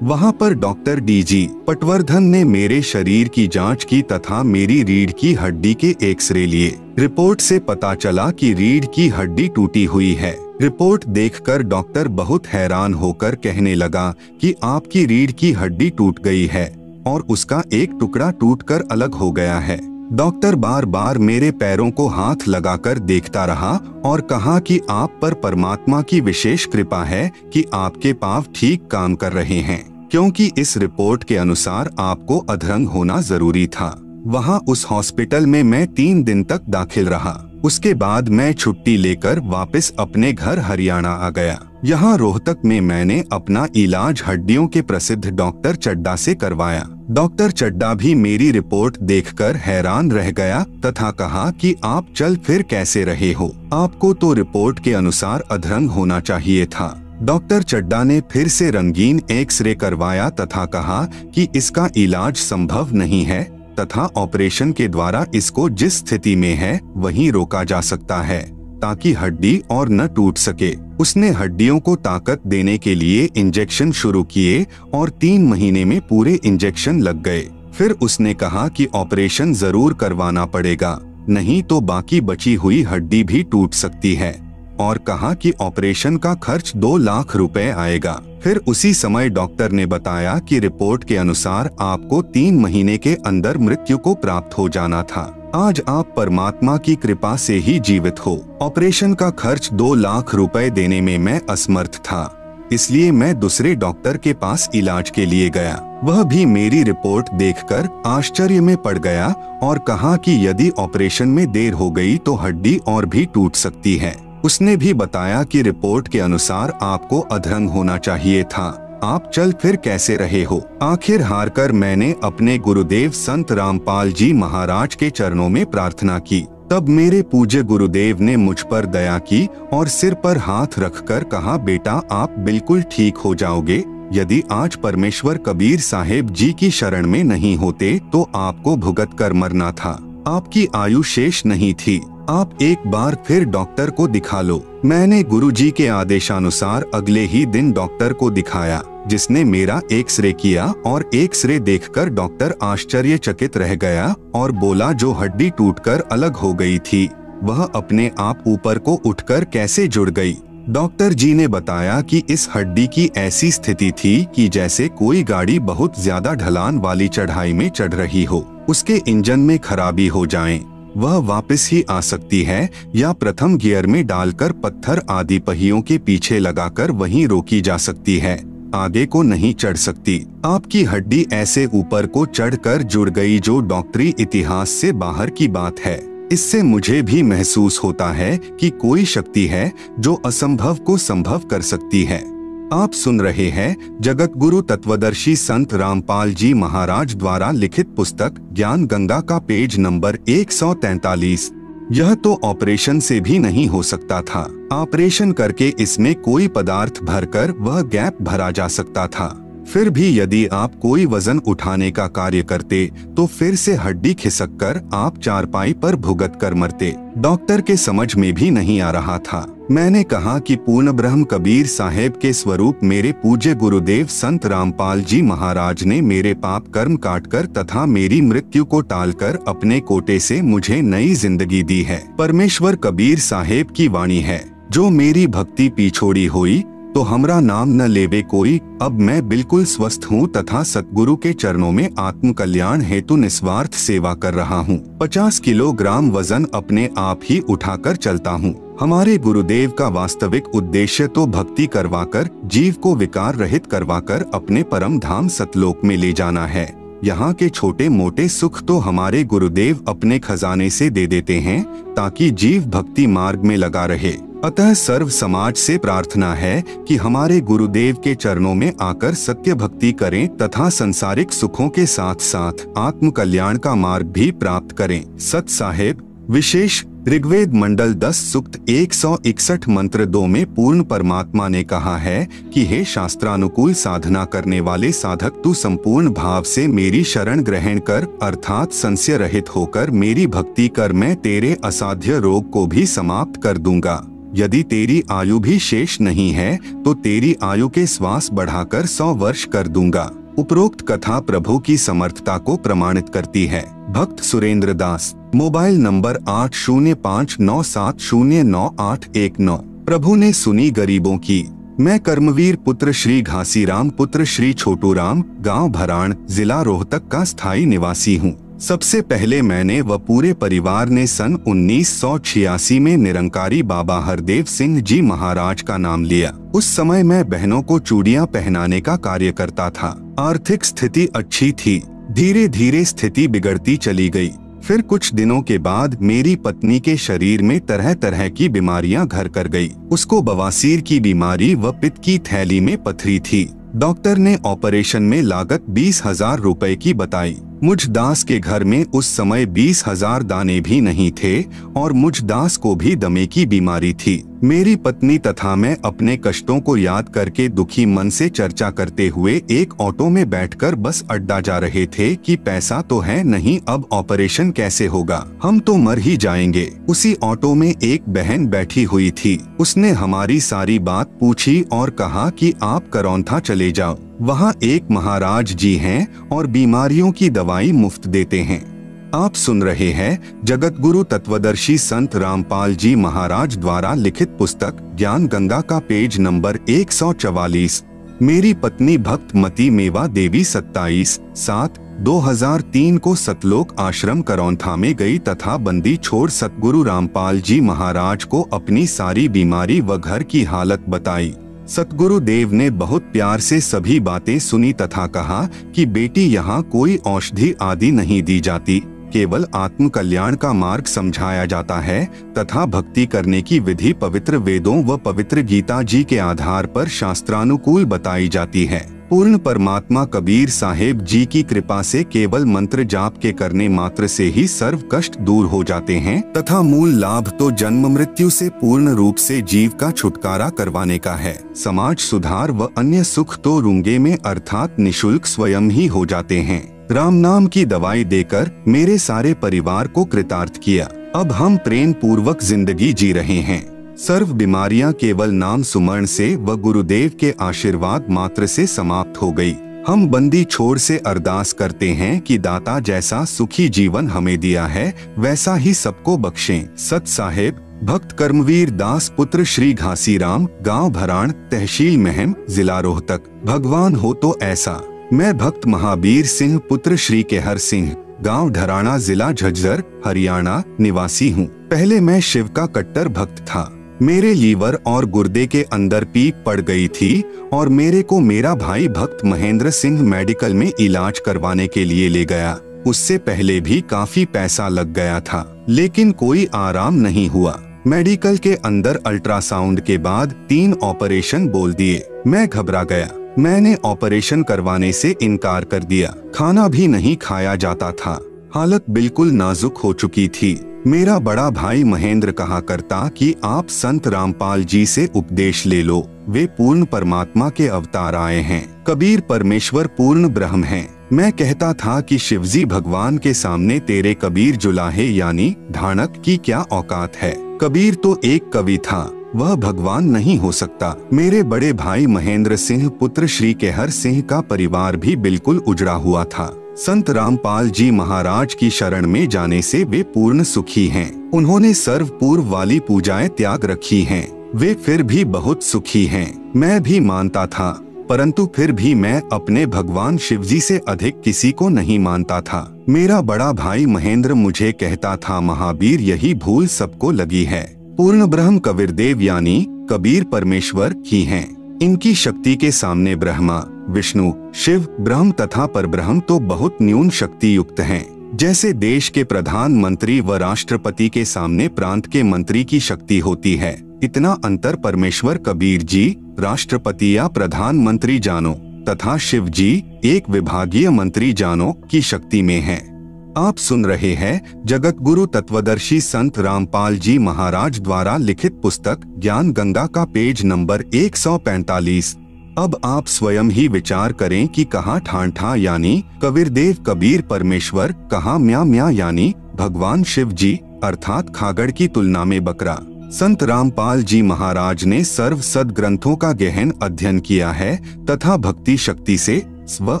वहां पर डॉक्टर डीजी पटवर्धन ने मेरे शरीर की जांच की तथा मेरी रीढ़ की हड्डी के एक्सरे लिए। रिपोर्ट से पता चला कि रीढ़ की हड्डी टूटी हुई है। रिपोर्ट देखकर डॉक्टर बहुत हैरान होकर कहने लगा कि आपकी रीढ़ की हड्डी टूट गई है और उसका एक टुकड़ा टूटकर अलग हो गया है। डॉक्टर बार बार मेरे पैरों को हाथ लगाकर देखता रहा और कहा कि आप पर परमात्मा की विशेष कृपा है कि आपके पांव ठीक काम कर रहे हैं, क्योंकि इस रिपोर्ट के अनुसार आपको अधरंग होना जरूरी था। वहाँ उस हॉस्पिटल में मैं 3 दिन तक दाखिल रहा। उसके बाद मैं छुट्टी लेकर वापस अपने घर हरियाणा आ गया। यहाँ रोहतक में मैंने अपना इलाज हड्डियों के प्रसिद्ध डॉक्टर चड्डा से करवाया। डॉक्टर चड्डा भी मेरी रिपोर्ट देखकर हैरान रह गया तथा कहा कि आप चल फिर कैसे रहे हो, आपको तो रिपोर्ट के अनुसार अधरंग होना चाहिए था। डॉक्टर चड्डा ने फिर से रंगीन एक्सरे करवाया तथा कहा कि इसका इलाज संभव नहीं है तथा ऑपरेशन के द्वारा इसको जिस स्थिति में है वहीं रोका जा सकता है ताकि हड्डी और न टूट सके। उसने हड्डियों को ताकत देने के लिए इंजेक्शन शुरू किए और 3 महीने में पूरे इंजेक्शन लग गए। फिर उसने कहा कि ऑपरेशन जरूर करवाना पड़ेगा, नहीं तो बाकी बची हुई हड्डी भी टूट सकती है, और कहा कि ऑपरेशन का खर्च 2 लाख रुपए आएगा। फिर उसी समय डॉक्टर ने बताया कि रिपोर्ट के अनुसार आपको 3 महीने के अंदर मृत्यु को प्राप्त हो जाना था। आज आप परमात्मा की कृपा से ही जीवित हो। ऑपरेशन का खर्च 2 लाख रुपए देने में मैं असमर्थ था, इसलिए मैं दूसरे डॉक्टर के पास इलाज के लिए गया। वह भी मेरी रिपोर्ट देखकर आश्चर्य में पड़ गया और कहा कि यदि ऑपरेशन में देर हो गई तो हड्डी और भी टूट सकती है। उसने भी बताया कि रिपोर्ट के अनुसार आपको अधरंग होना चाहिए था, आप चल फिर कैसे रहे हो। आखिर हार कर मैंने अपने गुरुदेव संत रामपाल जी महाराज के चरणों में प्रार्थना की। तब मेरे पूज्य गुरुदेव ने मुझ पर दया की और सिर पर हाथ रखकर कहा, बेटा आप बिल्कुल ठीक हो जाओगे। यदि आज परमेश्वर कबीर साहेब जी की शरण में नहीं होते तो आपको भुगत कर मरना था, आपकी आयु शेष नहीं थी। आप एक बार फिर डॉक्टर को दिखा लो। मैंने गुरुजी के आदेशानुसार अगले ही दिन डॉक्टर को दिखाया, जिसने मेरा एक्सरे किया और एक्सरे देखकर डॉक्टर आश्चर्यचकित रह गया और बोला, जो हड्डी टूटकर अलग हो गई थी वह अपने आप ऊपर को उठकर कैसे जुड़ गई। डॉक्टर जी ने बताया कि इस हड्डी की ऐसी स्थिति थी कि जैसे कोई गाड़ी बहुत ज्यादा ढलान वाली चढ़ाई में चढ़ रही हो, उसके इंजन में खराबी हो जाए, वह वापस ही आ सकती है या प्रथम गियर में डालकर पत्थर आदि पहियों के पीछे लगाकर वहीं रोकी जा सकती है, आगे को नहीं चढ़ सकती। आपकी हड्डी ऐसे ऊपर को चढ़कर जुड़ गई जो डॉक्टरी इतिहास से बाहर की बात है। इससे मुझे भी महसूस होता है कि कोई शक्ति है जो असंभव को संभव कर सकती है। आप सुन रहे हैं जगत गुरु तत्वदर्शी संत रामपाल जी महाराज द्वारा लिखित पुस्तक ज्ञान गंगा का पेज नंबर 143। यह तो ऑपरेशन से भी नहीं हो सकता था। ऑपरेशन करके इसमें कोई पदार्थ भरकर वह गैप भरा जा सकता था। फिर भी यदि आप कोई वजन उठाने का कार्य करते तो फिर से हड्डी खिसककर आप चारपाई पर भुगत कर मरते। डॉक्टर के समझ में भी नहीं आ रहा था। मैंने कहा कि पूर्ण ब्रह्म कबीर साहेब के स्वरूप मेरे पूज्य गुरुदेव संत रामपाल जी महाराज ने मेरे पाप कर्म काटकर तथा मेरी मृत्यु को टालकर अपने कोटे से मुझे नई जिंदगी दी है। परमेश्वर कबीर साहेब की वाणी है, जो मेरी भक्ति पिछोड़ी हुई तो हमरा नाम न लेवे कोई। अब मैं बिल्कुल स्वस्थ हूँ तथा सतगुरु के चरणों में आत्म कल्याण हेतु निस्वार्थ सेवा कर रहा हूँ। 50 किलोग्राम वजन अपने आप ही उठाकर चलता हूँ। हमारे गुरुदेव का वास्तविक उद्देश्य तो भक्ति करवाकर जीव को विकार रहित करवाकर अपने परम धाम सतलोक में ले जाना है। यहाँ के छोटे मोटे सुख तो हमारे गुरुदेव अपने खजाने से दे देते हैं ताकि जीव भक्ति मार्ग में लगा रहे। अतः सर्व समाज से प्रार्थना है कि हमारे गुरुदेव के चरणों में आकर सत्य भक्ति करें तथा संसारिक सुखों के साथ साथ आत्म कल्याण का मार्ग भी प्राप्त करें। सत साहेब विशेष ऋग्वेद मंडल 10 सूक्त 161 मंत्र 2 में पूर्ण परमात्मा ने कहा है कि हे शास्त्रानुकूल साधना करने वाले साधक, तू संपूर्ण भाव से मेरी शरण ग्रहण कर अर्थात संशय रहित होकर मेरी भक्ति कर, मैं तेरे असाध्य रोग को भी समाप्त कर दूंगा। यदि तेरी आयु भी शेष नहीं है तो तेरी आयु के श्वास बढ़ाकर 100 वर्ष कर दूंगा। उपरोक्त कथा प्रभु की समर्थता को प्रमाणित करती है। भक्त सुरेंद्र दास, मोबाइल नंबर 8059709819। प्रभु ने सुनी गरीबों की। मैं कर्मवीर पुत्र श्री घासीराम पुत्र श्री छोटूराम, गांव भराण, जिला रोहतक का स्थायी निवासी हूँ। सबसे पहले मैंने व पूरे परिवार ने सन 1986 में निरंकारी बाबा हरदेव सिंह जी महाराज का नाम लिया। उस समय मैं बहनों को चूड़ियां पहनाने का कार्य करता था। आर्थिक स्थिति अच्छी थी। धीरे धीरे स्थिति बिगड़ती चली गई। फिर कुछ दिनों के बाद मेरी पत्नी के शरीर में तरह तरह की बीमारियां घर कर गई। उसको बवासीर की बीमारी व पित्त की थैली में पथरी थी। डॉक्टर ने ऑपरेशन में लागत 20,000 रुपए की बताई। मुझ दास के घर में उस समय 20,000 दाने भी नहीं थे और मुझ दास को भी दमे की बीमारी थी। मेरी पत्नी तथा मैं अपने कष्टों को याद करके दुखी मन से चर्चा करते हुए एक ऑटो में बैठकर बस अड्डा जा रहे थे कि पैसा तो है नहीं, अब ऑपरेशन कैसे होगा, हम तो मर ही जाएंगे। उसी ऑटो में एक बहन बैठी हुई थी। उसने हमारी सारी बात पूछी और कहा कि आप करौंथा चले जाओ, वहाँ एक महाराज जी हैं और बीमारियों की दवाई मुफ्त देते हैं। आप सुन रहे हैं जगत गुरु तत्वदर्शी संत रामपाल जी महाराज द्वारा लिखित पुस्तक ज्ञान गंगा का पेज नंबर 144। मेरी पत्नी भक्त मती मेवा देवी 27/7/2003 को सतलोक आश्रम करौंथा में गई तथा बंदी छोड़ सतगुरु रामपाल जी महाराज को अपनी सारी बीमारी व घर की हालत बताई। सतगुरु देव ने बहुत प्यार से सभी बातें सुनी तथा कहा कि बेटी, यहाँ कोई औषधि आदि नहीं दी जाती, केवल आत्म कल्याण का मार्ग समझाया जाता है तथा भक्ति करने की विधि पवित्र वेदों व पवित्र गीता जी के आधार पर शास्त्रानुकूल बताई जाती है। पूर्ण परमात्मा कबीर साहेब जी की कृपा से केवल मंत्र जाप के करने मात्र से ही सर्व कष्ट दूर हो जाते हैं तथा मूल लाभ तो जन्म मृत्यु से पूर्ण रूप से जीव का छुटकारा करवाने का है। समाज सुधार व अन्य सुख तो रूंगे में अर्थात निशुल्क स्वयं ही हो जाते हैं। राम नाम की दवाई देकर मेरे सारे परिवार को कृतार्थ किया। अब हम प्रेम पूर्वक जिंदगी जी रहे हैं। सर्व बीमारियां केवल नाम सुमरण से व गुरुदेव के आशीर्वाद मात्र से समाप्त हो गई। हम बंदी छोड़ से अरदास करते हैं कि दाता जैसा सुखी जीवन हमें दिया है वैसा ही सबको बख्शें। सत साहेब भक्त कर्मवीर दास पुत्र श्री घासीराम, गांव भराण, तहसील महम, जिला रोहतक। भगवान हो तो ऐसा। मैं भक्त महावीर सिंह पुत्र श्री केहर सिंह, गांव ढराना, जिला झज्जर, हरियाणा निवासी हूँ। पहले मैं शिव का कट्टर भक्त था। मेरे लीवर और गुर्दे के अंदर पीप पड़ गई थी और मेरे को मेरा भाई भक्त महेंद्र सिंह मेडिकल में इलाज करवाने के लिए ले गया। उससे पहले भी काफी पैसा लग गया था, लेकिन कोई आराम नहीं हुआ। मेडिकल के अंदर अल्ट्रासाउंड के बाद 3 ऑपरेशन बोल दिए। मैं घबरा गया। मैंने ऑपरेशन करवाने से इनकार कर दिया। खाना भी नहीं खाया जाता था। हालत बिल्कुल नाजुक हो चुकी थी। मेरा बड़ा भाई महेंद्र कहा करता कि आप संत रामपाल जी से उपदेश ले लो, वे पूर्ण परमात्मा के अवतार आए हैं। कबीर परमेश्वर पूर्ण ब्रह्म हैं। मैं कहता था कि शिवजी भगवान के सामने तेरे कबीर जुलाहे यानी ढाणक की क्या औकात है। कबीर तो एक कवि था, वह भगवान नहीं हो सकता। मेरे बड़े भाई महेंद्र सिंह पुत्र श्री केहर सिंह का परिवार भी बिल्कुल उजड़ा हुआ था। संत रामपाल जी महाराज की शरण में जाने से वे पूर्ण सुखी हैं। उन्होंने सर्व पूर्व वाली पूजाएं त्याग रखी हैं। वे फिर भी बहुत सुखी हैं। मैं भी मानता था, परंतु फिर भी मैं अपने भगवान शिवजी से अधिक किसी को नहीं मानता था। मेरा बड़ा भाई महेंद्र मुझे कहता था, महावीर यही भूल सबको लगी है। पूर्ण ब्रह्म कबीरदेव यानी कबीर परमेश्वर ही हैं। इनकी शक्ति के सामने ब्रह्मा, विष्णु, शिव, ब्रह्म तथा परब्रह्म तो बहुत न्यून शक्ति युक्त हैं। जैसे देश के प्रधानमंत्री व राष्ट्रपति के सामने प्रांत के मंत्री की शक्ति होती है, इतना अंतर परमेश्वर कबीर जी राष्ट्रपति या प्रधानमंत्री जानो तथा शिव जी एक विभागीय मंत्री जानो की शक्ति में है। आप सुन रहे हैं जगत गुरु तत्वदर्शी संत रामपाल जी महाराज द्वारा लिखित पुस्तक ज्ञान गंगा का पेज नंबर 145। अब आप स्वयं ही विचार करें कि कहाँ ठाणठा यानी कबीरदेव कबीर परमेश्वर, कहाँ म्या म्या यानी भगवान शिव जी अर्थात खागड़ की तुलना में बकरा। संत रामपाल जी महाराज ने सर्व सद ग्रंथों का गहन अध्ययन किया है तथा भक्ति शक्ति से स्व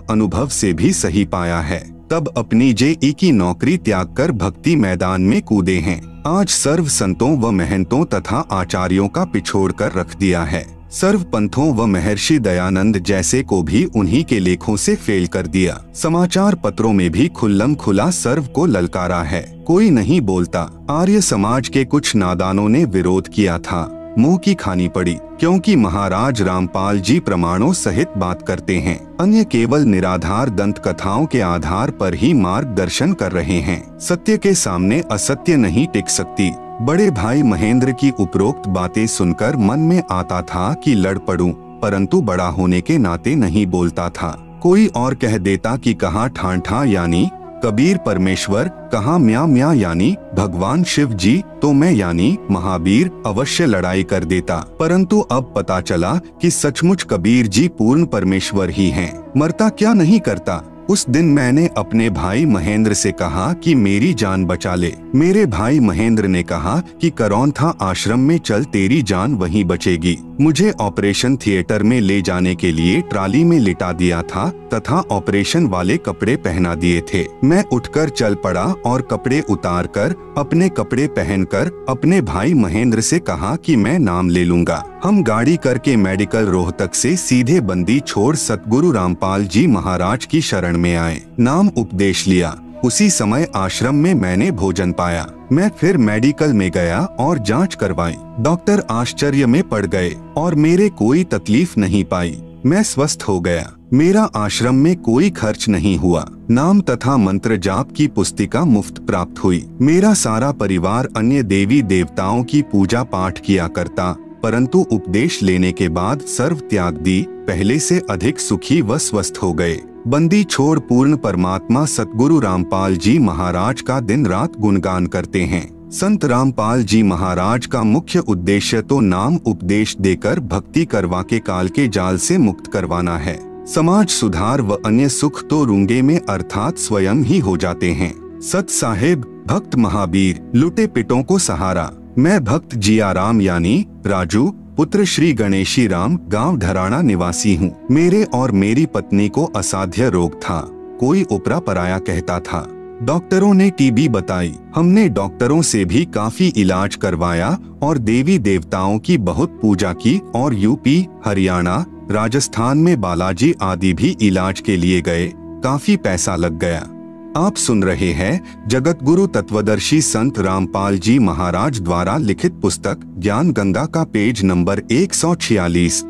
अनुभव से भी सही पाया है। तब अपनी जेई की नौकरी त्याग कर भक्ति मैदान में कूदे हैं। आज सर्व संतों व महंतों तथा आचार्यों का पिछोड़ कर रख दिया है। सर्व पंथों व महर्षि दयानंद जैसे को भी उन्हीं के लेखों से फेल कर दिया। समाचार पत्रों में भी खुल्लम खुला सर्व को ललकारा है, कोई नहीं बोलता। आर्य समाज के कुछ नादानों ने विरोध किया था, मुंह की खानी पड़ी, क्योंकि महाराज रामपाल जी प्रमाणों सहित बात करते हैं। अन्य केवल निराधार दंत कथाओं के आधार पर ही मार्गदर्शन कर रहे हैं। सत्य के सामने असत्य नहीं टिक सकती। बड़े भाई महेंद्र की उपरोक्त बातें सुनकर मन में आता था कि लड़ पड़ूं, परंतु बड़ा होने के नाते नहीं बोलता था। कोई और कह देता कि कहाँ ठाठा यानी कबीर परमेश्वर, कहाँ म्या म्या यानी भगवान शिव जी, तो मैं यानी महावीर अवश्य लड़ाई कर देता। परंतु अब पता चला कि सचमुच कबीर जी पूर्ण परमेश्वर ही हैं। मरता क्या नहीं करता। उस दिन मैंने अपने भाई महेंद्र से कहा कि मेरी जान बचा ले। मेरे भाई महेंद्र ने कहा कि करौंथा आश्रम में चल, तेरी जान वहीं बचेगी। मुझे ऑपरेशन थिएटर में ले जाने के लिए ट्राली में लिटा दिया था तथा ऑपरेशन वाले कपड़े पहना दिए थे। मैं उठकर चल पड़ा और कपड़े उतार कर अपने कपड़े पहनकर अपने भाई महेंद्र से कहा कि मैं नाम ले लूंगा। हम गाड़ी करके मेडिकल रोहतक से सीधे बंदी छोड़ सतगुरु रामपाल जी महाराज की शरण में आए। नाम उपदेश लिया। उसी समय आश्रम में मैंने भोजन पाया। मैं फिर मेडिकल में गया और जांच करवाई। डॉक्टर आश्चर्य में पड़ गए और मेरे कोई तकलीफ नहीं पाई। मैं स्वस्थ हो गया। मेरा आश्रम में कोई खर्च नहीं हुआ। नाम तथा मंत्र जाप की पुस्तिका मुफ्त प्राप्त हुई। मेरा सारा परिवार अन्य देवी देवताओं की पूजा पाठ किया करता, परंतु उपदेश लेने के बाद सर्व त्याग दी, पहले से अधिक सुखी व स्वस्थ हो गए। बंदी छोड़ पूर्ण परमात्मा सतगुरु रामपाल जी महाराज का दिन रात गुणगान करते हैं। संत रामपाल जी महाराज का मुख्य उद्देश्य तो नाम उपदेश देकर भक्ति करवा के काल के जाल से मुक्त करवाना है। समाज सुधार व अन्य सुख तो रूंगे में अर्थात स्वयं ही हो जाते हैं। सत साहेब, भक्त महावीर, लुटे पिटों को सहारा। मैं भक्त जियाराम यानी राजू, पुत्र श्री गणेशी राम, गांव ढराना निवासी हूँ। मेरे और मेरी पत्नी को असाध्य रोग था। कोई उपरा पराया कहता था। डॉक्टरों ने टीबी बताई। हमने डॉक्टरों से भी काफी इलाज करवाया और देवी देवताओं की बहुत पूजा की और यूपी, हरियाणा, राजस्थान में बालाजी आदि भी इलाज के लिए गए। काफी पैसा लग गया। आप सुन रहे हैं जगत गुरु तत्वदर्शी संत रामपाल जी महाराज द्वारा लिखित पुस्तक ज्ञान गंगा का पेज नंबर 146।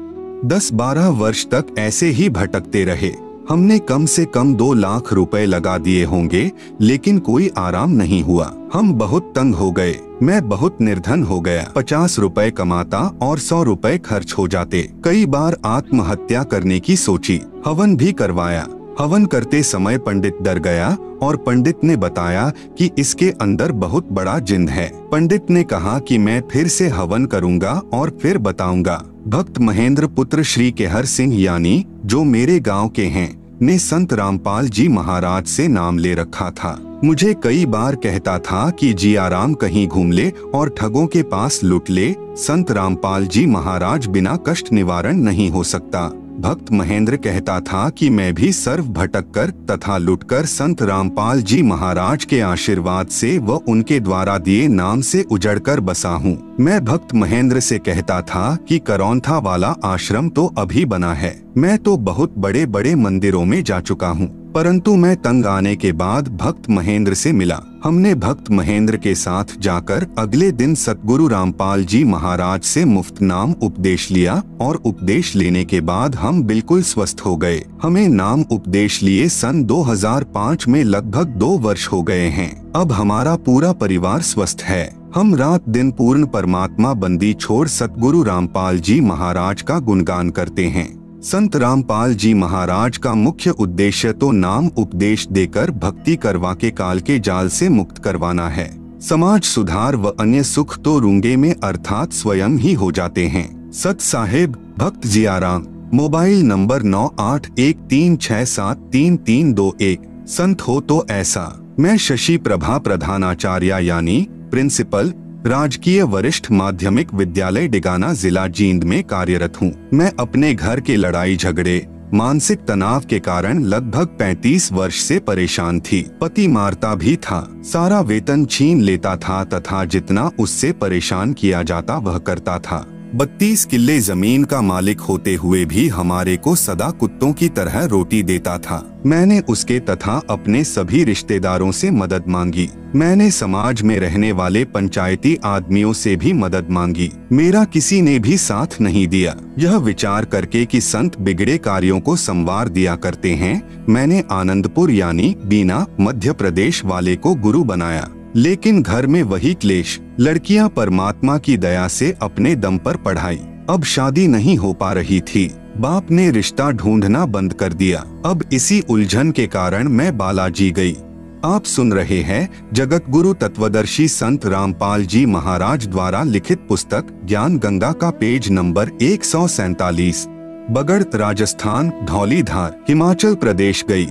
10-12 वर्ष तक ऐसे ही भटकते रहे। हमने कम से कम 2 लाख रुपए लगा दिए होंगे, लेकिन कोई आराम नहीं हुआ। हम बहुत तंग हो गए। मैं बहुत निर्धन हो गया। 50 रुपए कमाता और 100 रुपए खर्च हो जाते। कई बार आत्महत्या करने की सोची। हवन भी करवाया। हवन करते समय पंडित डर गया और पंडित ने बताया कि इसके अंदर बहुत बड़ा जिन है। पंडित ने कहा कि मैं फिर से हवन करूंगा और फिर बताऊंगा। भक्त महेंद्र पुत्र श्री केहर सिंह यानी जो मेरे गांव के हैं ने संत रामपाल जी महाराज से नाम ले रखा था। मुझे कई बार कहता था कि जियाराम कहीं घूम ले और ठगों के पास लूट ले। संत रामपाल जी महाराज बिना कष्ट निवारण नहीं हो सकता। भक्त महेंद्र कहता था कि मैं भी सर्व भटक कर तथा लुटकर संत रामपाल जी महाराज के आशीर्वाद से व उनके द्वारा दिए नाम से उजड़कर बसा हूँ। मैं भक्त महेंद्र से कहता था कि करौंथा वाला आश्रम तो अभी बना है। मैं तो बहुत बड़े बड़े मंदिरों में जा चुका हूँ, परंतु मैं तंग आने के बाद भक्त महेंद्र से मिला। हमने भक्त महेंद्र के साथ जाकर अगले दिन सतगुरु रामपाल जी महाराज से मुफ्त नाम उपदेश लिया और उपदेश लेने के बाद हम बिल्कुल स्वस्थ हो गए। हमें नाम उपदेश लिए सन 2005 में लगभग 2 वर्ष हो गए हैं। अब हमारा पूरा परिवार स्वस्थ है। हम रात दिन पूर्ण परमात्मा बंदी छोड़ सतगुरु रामपाल जी महाराज का गुणगान करते हैं। संत रामपाल जी महाराज का मुख्य उद्देश्य तो नाम उपदेश देकर भक्ति करवा के काल के जाल से मुक्त करवाना है। समाज सुधार व अन्य सुख तो रूंगे में अर्थात स्वयं ही हो जाते हैं। सत साहेब, भक्त जियाराम। Mobile number 9813673321। संत हो तो ऐसा। मैं शशि प्रभा प्रधानाचार्य यानी प्रिंसिपल, राजकीय वरिष्ठ माध्यमिक विद्यालय डिगाना जिला जींद में कार्यरत हूँ। मैं अपने घर के लड़ाई झगड़े, मानसिक तनाव के कारण लगभग 35 वर्ष से परेशान थी। पति मारता भी था, सारा वेतन छीन लेता था तथा जितना उससे परेशान किया जाता वह करता था। 32 किल्ले जमीन का मालिक होते हुए भी हमारे को सदा कुत्तों की तरह रोटी देता था। मैंने उसके तथा अपने सभी रिश्तेदारों से मदद मांगी। मैंने समाज में रहने वाले पंचायती आदमियों से भी मदद मांगी। मेरा किसी ने भी साथ नहीं दिया। यह विचार करके कि संत बिगड़े कार्यों को संवार दिया करते हैं, मैंने आनंदपुर यानी बीना मध्य प्रदेश वाले को गुरु बनाया। लेकिन घर में वही क्लेश। लड़कियां परमात्मा की दया से अपने दम पर पढ़ाई। अब शादी नहीं हो पा रही थी। बाप ने रिश्ता ढूंढना बंद कर दिया। अब इसी उलझन के कारण मैं बालाजी गई। आप सुन रहे हैं जगत गुरु तत्वदर्शी संत रामपाल जी महाराज द्वारा लिखित पुस्तक ज्ञान गंगा का पेज नंबर 147। बगड़ राजस्थान, धौलीधार हिमाचल प्रदेश गई।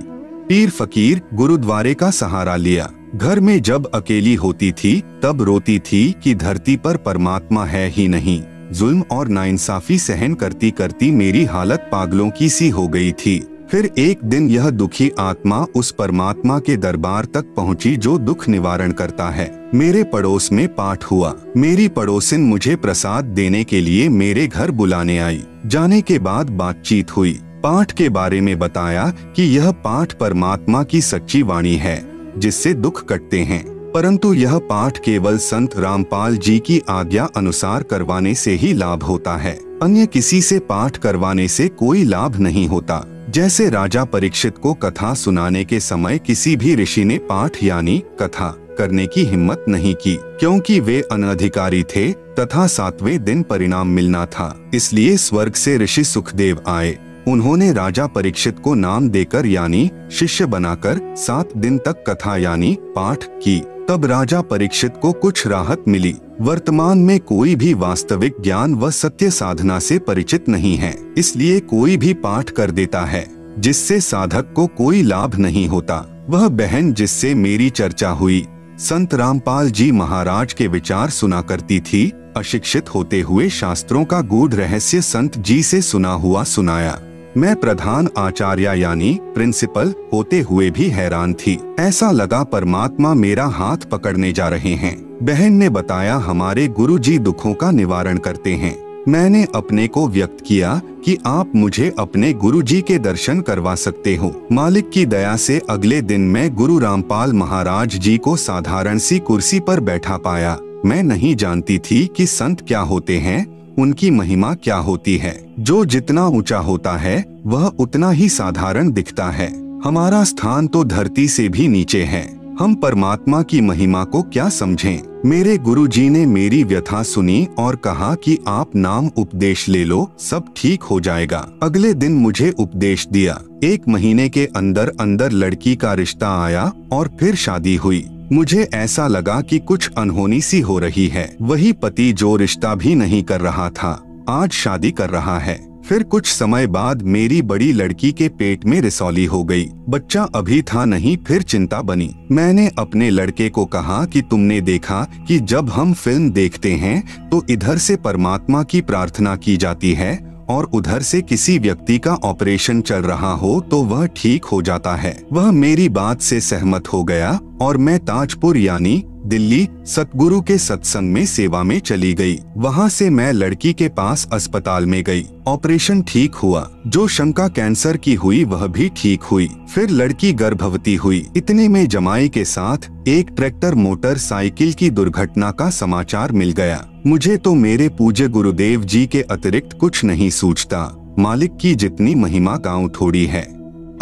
पीर फकीर गुरुद्वारे का सहारा लिया। घर में जब अकेली होती थी तब रोती थी कि धरती पर परमात्मा है ही नहीं। जुल्म और नाइंसाफी सहन करती करती मेरी हालत पागलों की सी हो गई थी। फिर एक दिन यह दुखी आत्मा उस परमात्मा के दरबार तक पहुंची जो दुख निवारण करता है। मेरे पड़ोस में पाठ हुआ। मेरी पड़ोसिन मुझे प्रसाद देने के लिए मेरे घर बुलाने आई। जाने के बाद बातचीत हुई। पाठ के बारे में बताया कि यह पाठ परमात्मा की सच्ची वाणी है जिससे दुख कटते हैं, परंतु यह पाठ केवल संत रामपाल जी की आज्ञा अनुसार करवाने से ही लाभ होता है। अन्य किसी से पाठ करवाने से कोई लाभ नहीं होता। जैसे राजा परीक्षित को कथा सुनाने के समय किसी भी ऋषि ने पाठ यानी कथा करने की हिम्मत नहीं की, क्योंकि वे अनधिकारी थे तथा 7वें दिन परिणाम मिलना था। इसलिए स्वर्ग से ऋषि सुखदेव आए। उन्होंने राजा परीक्षित को नाम देकर यानी शिष्य बनाकर 7 दिन तक कथा यानी पाठ की। तब राजा परीक्षित को कुछ राहत मिली। वर्तमान में कोई भी वास्तविक ज्ञान व सत्य साधना से परिचित नहीं है, इसलिए कोई भी पाठ कर देता है जिससे साधक को कोई लाभ नहीं होता। वह बहन जिससे मेरी चर्चा हुई संत रामपाल जी महाराज के विचार सुना करती थी। अशिक्षित होते हुए शास्त्रों का गूढ़ रहस्य संत जी से सुना हुआ सुनाया। मैं प्रधान आचार्य यानी प्रिंसिपल होते हुए भी हैरान थी। ऐसा लगा परमात्मा मेरा हाथ पकड़ने जा रहे हैं। बहन ने बताया हमारे गुरुजी दुखों का निवारण करते हैं। मैंने अपने को व्यक्त किया कि आप मुझे अपने गुरुजी के दर्शन करवा सकते हो। मालिक की दया से अगले दिन मैं गुरु रामपाल महाराज जी को साधारण सी कुर्सी पर बैठा पाया। मैं नहीं जानती थी कि संत क्या होते हैं, उनकी महिमा क्या होती है। जो जितना ऊंचा होता है वह उतना ही साधारण दिखता है। हमारा स्थान तो धरती से भी नीचे है। हम परमात्मा की महिमा को क्या समझें। मेरे गुरुजी ने मेरी व्यथा सुनी और कहा कि आप नाम उपदेश ले लो, सब ठीक हो जाएगा। अगले दिन मुझे उपदेश दिया। 1 महीने के अंदर अंदर लड़की का रिश्ता आया और फिर शादी हुई। मुझे ऐसा लगा कि कुछ अनहोनी सी हो रही है। वही पति जो रिश्ता भी नहीं कर रहा था आज शादी कर रहा है। फिर कुछ समय बाद मेरी बड़ी लड़की के पेट में रिसौली हो गई। बच्चा अभी था नहीं, फिर चिंता बनी। मैंने अपने लड़के को कहा कि तुमने देखा कि जब हम फिल्म देखते हैं तो इधर से परमात्मा की प्रार्थना की जाती है और उधर से किसी व्यक्ति का ऑपरेशन चल रहा हो तो वह ठीक हो जाता है। वह मेरी बात से सहमत हो गया और मैं ताजपुर यानी दिल्ली सतगुरु के सत्संग में सेवा में चली गई। वहाँ से मैं लड़की के पास अस्पताल में गई। ऑपरेशन ठीक हुआ। जो शंका कैंसर की हुई वह भी ठीक हुई। फिर लड़की गर्भवती हुई। इतने में जमाई के साथ एक ट्रैक्टर मोटरसाइकिल की दुर्घटना का समाचार मिल गया। मुझे तो मेरे पूज्य गुरुदेव जी के अतिरिक्त कुछ नहीं सूझता। मालिक की जितनी महिमा गाँव थोड़ी है।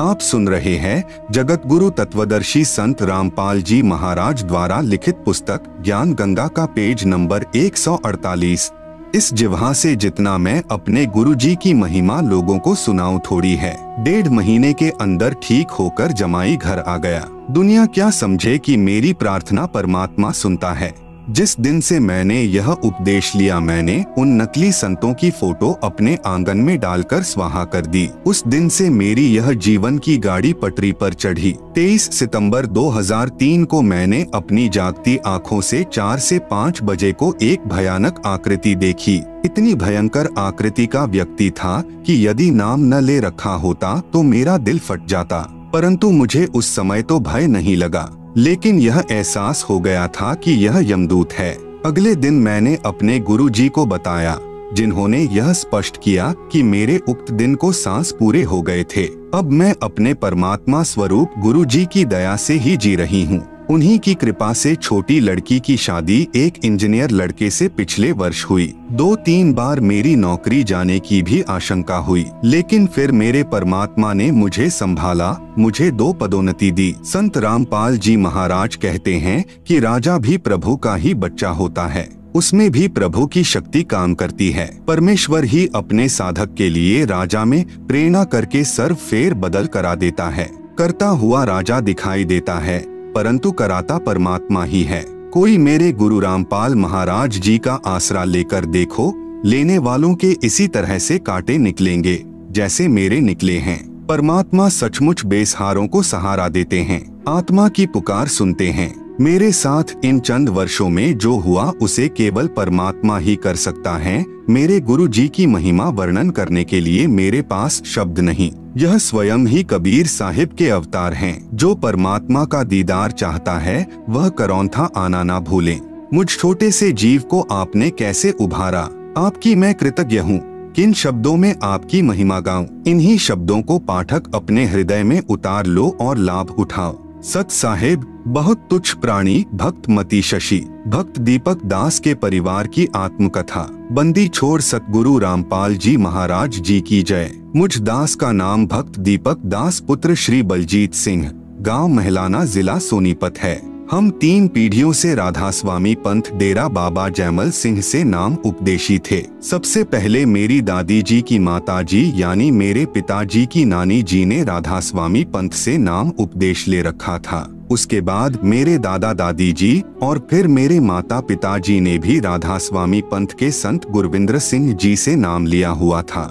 आप सुन रहे हैं जगत गुरु तत्वदर्शी संत रामपाल जी महाराज द्वारा लिखित पुस्तक ज्ञान गंगा का पेज नंबर 148। इस जिह्वा से जितना मैं अपने गुरुजी की महिमा लोगों को सुनाऊं थोड़ी है। 1.5 महीने के अंदर ठीक होकर जमाई घर आ गया। दुनिया क्या समझे कि मेरी प्रार्थना परमात्मा सुनता है। जिस दिन से मैंने यह उपदेश लिया मैंने उन नकली संतों की फोटो अपने आंगन में डालकर स्वाहा कर दी। उस दिन से मेरी यह जीवन की गाड़ी पटरी पर चढ़ी। 23 सितंबर 2003 को मैंने अपनी जागती आंखों से 4 से 5 बजे को एक भयानक आकृति देखी। इतनी भयंकर आकृति का व्यक्ति था कि यदि नाम न ले रखा होता तो मेरा दिल फट जाता, परंतु मुझे उस समय तो भय नहीं लगा, लेकिन यह एहसास हो गया था कि यह यमदूत है। अगले दिन मैंने अपने गुरुजी को बताया। जिन्होंने यह स्पष्ट किया कि मेरे उक्त दिन को सांस पूरे हो गए थे। अब मैं अपने परमात्मा स्वरूप गुरु जी की दया से ही जी रही हूँ। उन्हीं की कृपा से छोटी लड़की की शादी एक इंजीनियर लड़के से पिछले वर्ष हुई। 2-3 बार मेरी नौकरी जाने की भी आशंका हुई, लेकिन फिर मेरे परमात्मा ने मुझे संभाला, मुझे 2 पदोन्नति दी। संत रामपाल जी महाराज कहते हैं कि राजा भी प्रभु का ही बच्चा होता है, उसमें भी प्रभु की शक्ति काम करती है। परमेश्वर ही अपने साधक के लिए राजा में प्रेरणा करके सर्व फेर बदल करा देता है। करता हुआ राजा दिखाई देता है, परंतु कराता परमात्मा ही है। कोई मेरे गुरु रामपाल महाराज जी का आसरा लेकर देखो, लेने वालों के इसी तरह से कांटे निकलेंगे जैसे मेरे निकले हैं। परमात्मा सचमुच बेसहारों को सहारा देते हैं, आत्मा की पुकार सुनते हैं। मेरे साथ इन चंद वर्षों में जो हुआ उसे केवल परमात्मा ही कर सकता है। मेरे गुरु जी की महिमा वर्णन करने के लिए मेरे पास शब्द नहीं। यह स्वयं ही कबीर साहिब के अवतार हैं। जो परमात्मा का दीदार चाहता है वह करौंथा आना ना भूलें। मुझ छोटे से जीव को आपने कैसे उभारा, आपकी मैं कृतज्ञ हूँ। किन शब्दों में आपकी महिमा गाऊं, इन्हीं शब्दों को पाठक अपने हृदय में उतार लो और लाभ उठाओ। सत साहेब बहुत तुच्छ प्राणी भक्त मती शशि, भक्त दीपक दास के परिवार की आत्मकथा। बंदी छोड़ सतगुरु रामपाल जी महाराज जी की जय। मुझ दास का नाम भक्त दीपक दास पुत्र श्री बलजीत सिंह, गांव महलाना, जिला सोनीपत है। हम 3 पीढ़ियों से राधा स्वामी पंथ डेरा बाबा जयमल सिंह से नाम उपदेशी थे। सबसे पहले मेरी दादी जी की माता जी यानी मेरे पिताजी की नानी जी ने राधा स्वामी पंथ से नाम उपदेश ले रखा था। उसके बाद मेरे दादा दादी जी और फिर मेरे माता पिताजी ने भी राधा स्वामी पंथ के संत गुरविंद्र सिंह जी से नाम लिया हुआ था।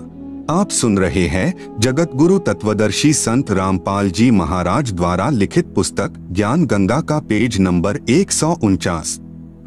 आप सुन रहे हैं जगत गुरु तत्वदर्शी संत रामपाल जी महाराज द्वारा लिखित पुस्तक ज्ञान गंगा का पेज नंबर 149।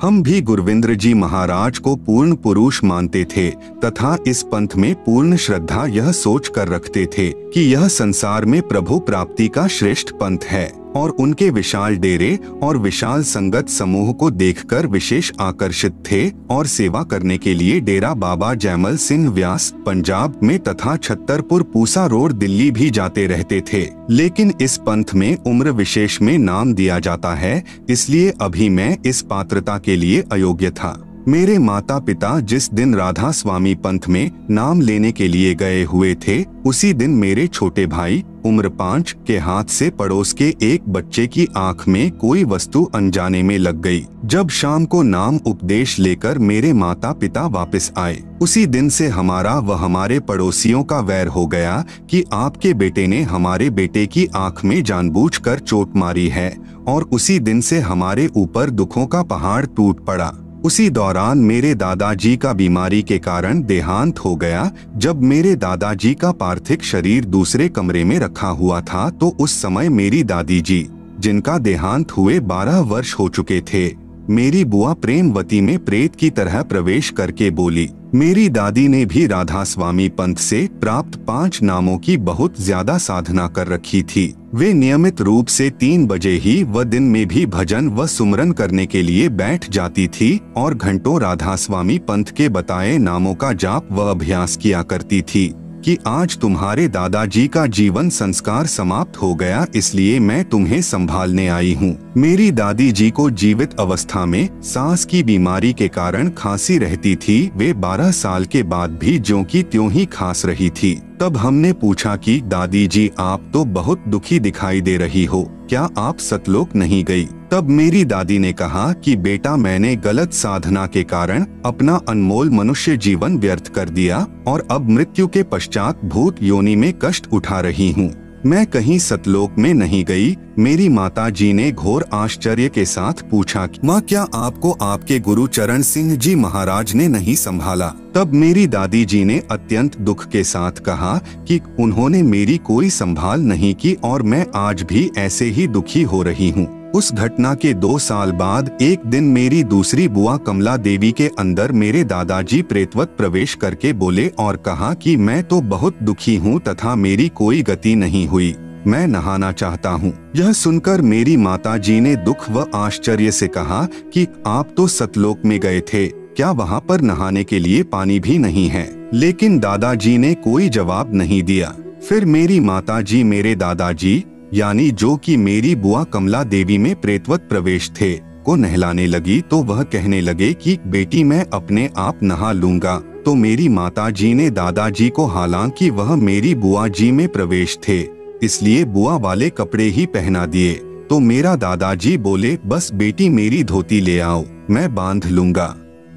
हम भी गुरविंद्र जी महाराज को पूर्ण पुरुष मानते थे तथा इस पंथ में पूर्ण श्रद्धा यह सोच कर रखते थे कि यह संसार में प्रभु प्राप्ति का श्रेष्ठ पंथ है और उनके विशाल डेरे और विशाल संगत समूह को देखकर विशेष आकर्षित थे और सेवा करने के लिए डेरा बाबा जयमल सिंह व्यास पंजाब में तथा छतरपुर पूसा रोड दिल्ली भी जाते रहते थे। लेकिन इस पंथ में उम्र विशेष में नाम दिया जाता है, इसलिए अभी मैं इस पात्रता के लिए अयोग्य था। मेरे माता पिता जिस दिन राधा स्वामी पंथ में नाम लेने के लिए गए हुए थे उसी दिन मेरे छोटे भाई उम्र 5 के हाथ से पड़ोस के एक बच्चे की आंख में कोई वस्तु अनजाने में लग गई। जब शाम को नाम उपदेश लेकर मेरे माता पिता वापस आए, उसी दिन से हमारा व हमारे पड़ोसियों का वैर हो गया कि आपके बेटे ने हमारे बेटे की आंख में जानबूझकर चोट मारी है और उसी दिन से हमारे ऊपर दुखों का पहाड़ टूट पड़ा। उसी दौरान मेरे दादाजी का बीमारी के कारण देहांत हो गया। जब मेरे दादाजी का पार्थिव शरीर दूसरे कमरे में रखा हुआ था तो उस समय मेरी दादी जी, जिनका देहांत हुए 12 वर्ष हो चुके थे, मेरी बुआ प्रेमवती में प्रेत की तरह प्रवेश करके बोली। मेरी दादी ने भी राधा स्वामी पंथ से प्राप्त 5 नामों की बहुत ज्यादा साधना कर रखी थी। वे नियमित रूप से 3 बजे ही व दिन में भी भजन व सुमरन करने के लिए बैठ जाती थी और घंटों राधा स्वामी पंथ के बताए नामों का जाप व अभ्यास किया करती थी कि आज तुम्हारे दादाजी का जीवन संस्कार समाप्त हो गया, इसलिए मैं तुम्हें संभालने आई हूँ। मेरी दादी जी को जीवित अवस्था में सांस की बीमारी के कारण खांसी रहती थी। वे 12 साल के बाद भी ज्यों की त्यों ही खांस रही थी। तब हमने पूछा कि दादी जी आप तो बहुत दुखी दिखाई दे रही हो, क्या आप सतलोक नहीं गई? तब मेरी दादी ने कहा कि बेटा मैंने गलत साधना के कारण अपना अनमोल मनुष्य जीवन व्यर्थ कर दिया और अब मृत्यु के पश्चात भूत योनि में कष्ट उठा रही हूँ। मैं कहीं सतलोक में नहीं गई। मेरी माता जी ने घोर आश्चर्य के साथ पूछा कि माँ क्या आपको आपके गुरु चरण सिंह जी महाराज ने नहीं संभाला? तब मेरी दादी जी ने अत्यंत दुख के साथ कहा कि उन्होंने मेरी कोई संभाल नहीं की और मैं आज भी ऐसे ही दुखी हो रही हूँ। उस घटना के 2 साल बाद एक दिन मेरी दूसरी बुआ कमला देवी के अंदर मेरे दादाजी प्रेतवत प्रवेश करके बोले और कहा कि मैं तो बहुत दुखी हूँ तथा मेरी कोई गति नहीं हुई, मैं नहाना चाहता हूँ। यह सुनकर मेरी माता जी ने दुख व आश्चर्य से कहा कि आप तो सतलोक में गए थे, क्या वहाँ पर नहाने के लिए पानी भी नहीं है? लेकिन दादाजी ने कोई जवाब नहीं दिया। फिर मेरी माताजी मेरे दादाजी यानी जो कि मेरी बुआ कमला देवी में प्रेतवत प्रवेश थे को नहलाने लगी तो वह कहने लगे कि बेटी मैं अपने आप नहा लूंगा। तो मेरी माताजी ने दादाजी को, हालांकि वह मेरी बुआ जी में प्रवेश थे, इसलिए बुआ वाले कपड़े ही पहना दिए। तो मेरा दादाजी बोले बस बेटी मेरी धोती ले आओ, मैं बांध लूंगा।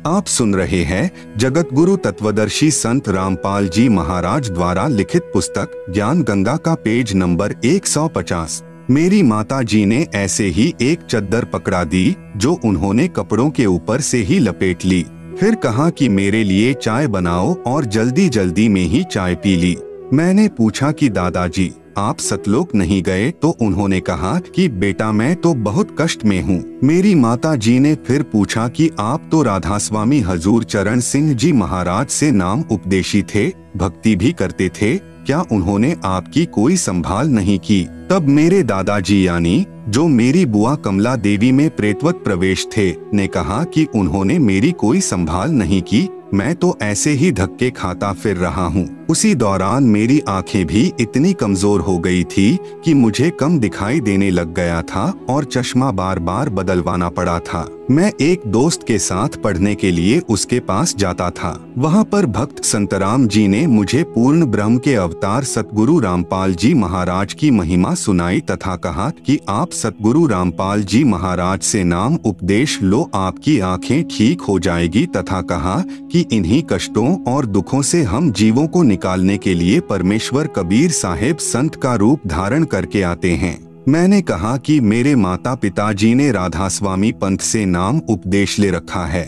आप सुन रहे हैं जगत गुरु तत्वदर्शी संत रामपाल जी महाराज द्वारा लिखित पुस्तक ज्ञान गंगा का पेज नंबर 150। मेरी माता जी ने ऐसे ही एक चद्दर पकड़ा दी जो उन्होंने कपड़ों के ऊपर से ही लपेट ली। फिर कहा कि मेरे लिए चाय बनाओ और जल्दी जल्दी में ही चाय पी ली। मैंने पूछा कि दादाजी आप सतलोक नहीं गए? तो उन्होंने कहा कि बेटा मैं तो बहुत कष्ट में हूँ। मेरी माता जी ने फिर पूछा कि आप तो राधास्वामी हजूर चरण सिंह जी महाराज से नाम उपदेशी थे, भक्ति भी करते थे, क्या उन्होंने आपकी कोई संभाल नहीं की? तब मेरे दादाजी यानी जो मेरी बुआ कमला देवी में प्रेतवत प्रवेश थे ने कहा कि उन्होंने मेरी कोई संभाल नहीं की, मैं तो ऐसे ही धक्के खाता फिर रहा हूँ। उसी दौरान मेरी आंखें भी इतनी कमजोर हो गई थी कि मुझे कम दिखाई देने लग गया था और चश्मा बार बार बदलवाना पड़ा था। मैं एक दोस्त के साथ पढ़ने के लिए उसके पास जाता था। वहाँ पर भक्त संतराम जी ने मुझे पूर्ण ब्रह्म के अवतार सतगुरु रामपाल जी महाराज की महिमा सुनाई तथा कहा कि आप सतगुरु रामपाल जी महाराज से नाम उपदेश लो, आपकी आंखें ठीक हो जाएगी, तथा कहा कि इन्हीं कष्टों और दुखों से हम जीवों को निकालने के लिए परमेश्वर कबीर साहेब संत का रूप धारण करके आते हैं। मैंने कहा कि मेरे माता पिताजी ने राधास्वामी पंथ से नाम उपदेश ले रखा है।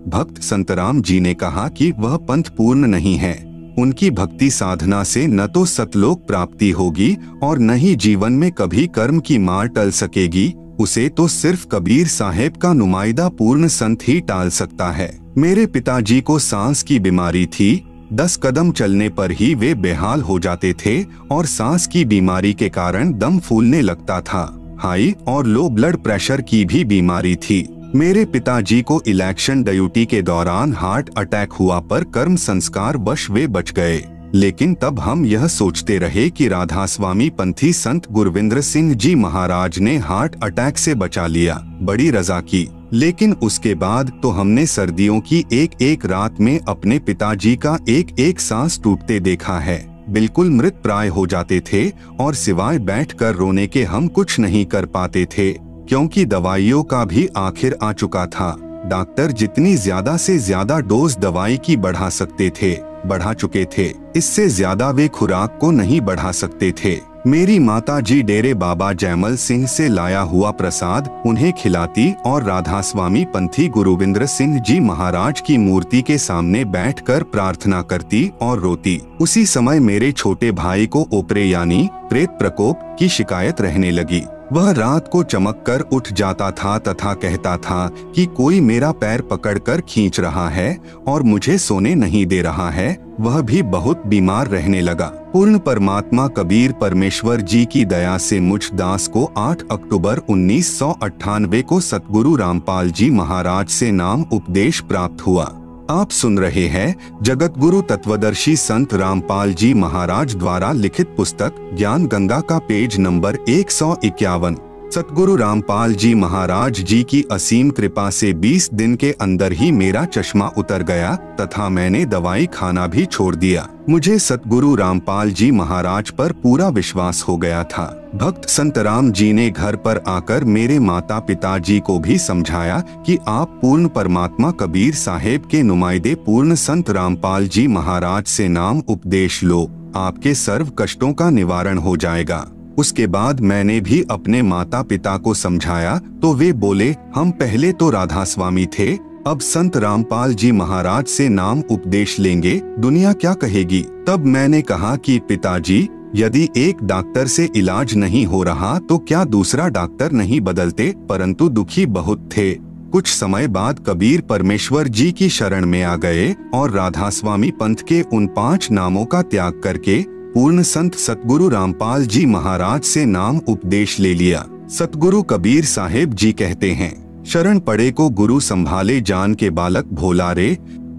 भक्त संतराम जी ने कहा कि वह पंथ पूर्ण नहीं है, उनकी भक्ति साधना से न तो सतलोक प्राप्ति होगी और न ही जीवन में कभी कर्म की मार टल सकेगी, उसे तो सिर्फ कबीर साहेब का नुमाइंदा पूर्ण संत ही टाल सकता है। मेरे पिताजी को सांस की बीमारी थी, 10 कदम चलने पर ही वे बेहाल हो जाते थे और सांस की बीमारी के कारण दम फूलने लगता था। हाई और लो ब्लड प्रेशर की भी बीमारी थी। मेरे पिताजी को इलेक्शन ड्यूटी के दौरान हार्ट अटैक हुआ पर कर्म संस्कार वश वे बच गए। लेकिन तब हम यह सोचते रहे कि राधास्वामी पंथी संत गुरविंद्र सिंह जी महाराज ने हार्ट अटैक से बचा लिया, बड़ी रजा की। लेकिन उसके बाद तो हमने सर्दियों की एक एक रात में अपने पिताजी का एक एक सांस टूटते देखा है। बिल्कुल मृत प्राय हो जाते थे और सिवाय बैठकर रोने के हम कुछ नहीं कर पाते थे, क्योंकि दवाइयों का भी आखिर आ चुका था। डॉक्टर जितनी ज्यादा से ज्यादा डोज दवाई की बढ़ा सकते थे बढ़ा चुके थे, इससे ज्यादा वे खुराक को नहीं बढ़ा सकते थे। मेरी माता जी डेरे बाबा जयमल सिंह से लाया हुआ प्रसाद उन्हें खिलाती और राधास्वामी पंथी गुरुविंद्र सिंह जी महाराज की मूर्ति के सामने बैठकर प्रार्थना करती और रोती। उसी समय मेरे छोटे भाई को ओपरे यानी प्रेत प्रकोप की शिकायत रहने लगी। वह रात को चमक कर उठ जाता था तथा कहता था कि कोई मेरा पैर पकड़कर खींच रहा है और मुझे सोने नहीं दे रहा है। वह भी बहुत बीमार रहने लगा। पूर्ण परमात्मा कबीर परमेश्वर जी की दया से मुझ दास को 8 अक्टूबर 1998 को सतगुरु रामपाल जी महाराज से नाम उपदेश प्राप्त हुआ। आप सुन रहे हैं जगत गुरु तत्वदर्शी संत रामपाल जी महाराज द्वारा लिखित पुस्तक ज्ञान गंगा का पेज नंबर 151। सतगुरु रामपाल जी महाराज जी की असीम कृपा से 20 दिन के अंदर ही मेरा चश्मा उतर गया तथा मैंने दवाई खाना भी छोड़ दिया। मुझे सतगुरु रामपाल जी महाराज पर पूरा विश्वास हो गया था। भक्त संतराम जी ने घर पर आकर मेरे माता पिता जी को भी समझाया कि आप पूर्ण परमात्मा कबीर साहेब के नुमाइंदे पूर्ण संत रामपाल जी महाराज से नाम उपदेश लो, आपके सर्व कष्टों का निवारण हो जाएगा। उसके बाद मैंने भी अपने माता पिता को समझाया तो वे बोले हम पहले तो राधास्वामी थे, अब संत रामपाल जी महाराज से नाम उपदेश लेंगे, दुनिया क्या कहेगी। तब मैंने कहा कि पिताजी यदि एक डॉक्टर से इलाज नहीं हो रहा तो क्या दूसरा डॉक्टर नहीं बदलते, परंतु दुखी बहुत थे। कुछ समय बाद कबीर परमेश्वर जी की शरण में आ गए और राधास्वामी पंथ के उन 5 नामों का त्याग करके पूर्ण संत सतगुरु रामपाल जी महाराज से नाम उपदेश ले लिया। सतगुरु कबीर साहेब जी कहते हैं, शरण पड़े को गुरु संभाले जान के बालक भोला रे।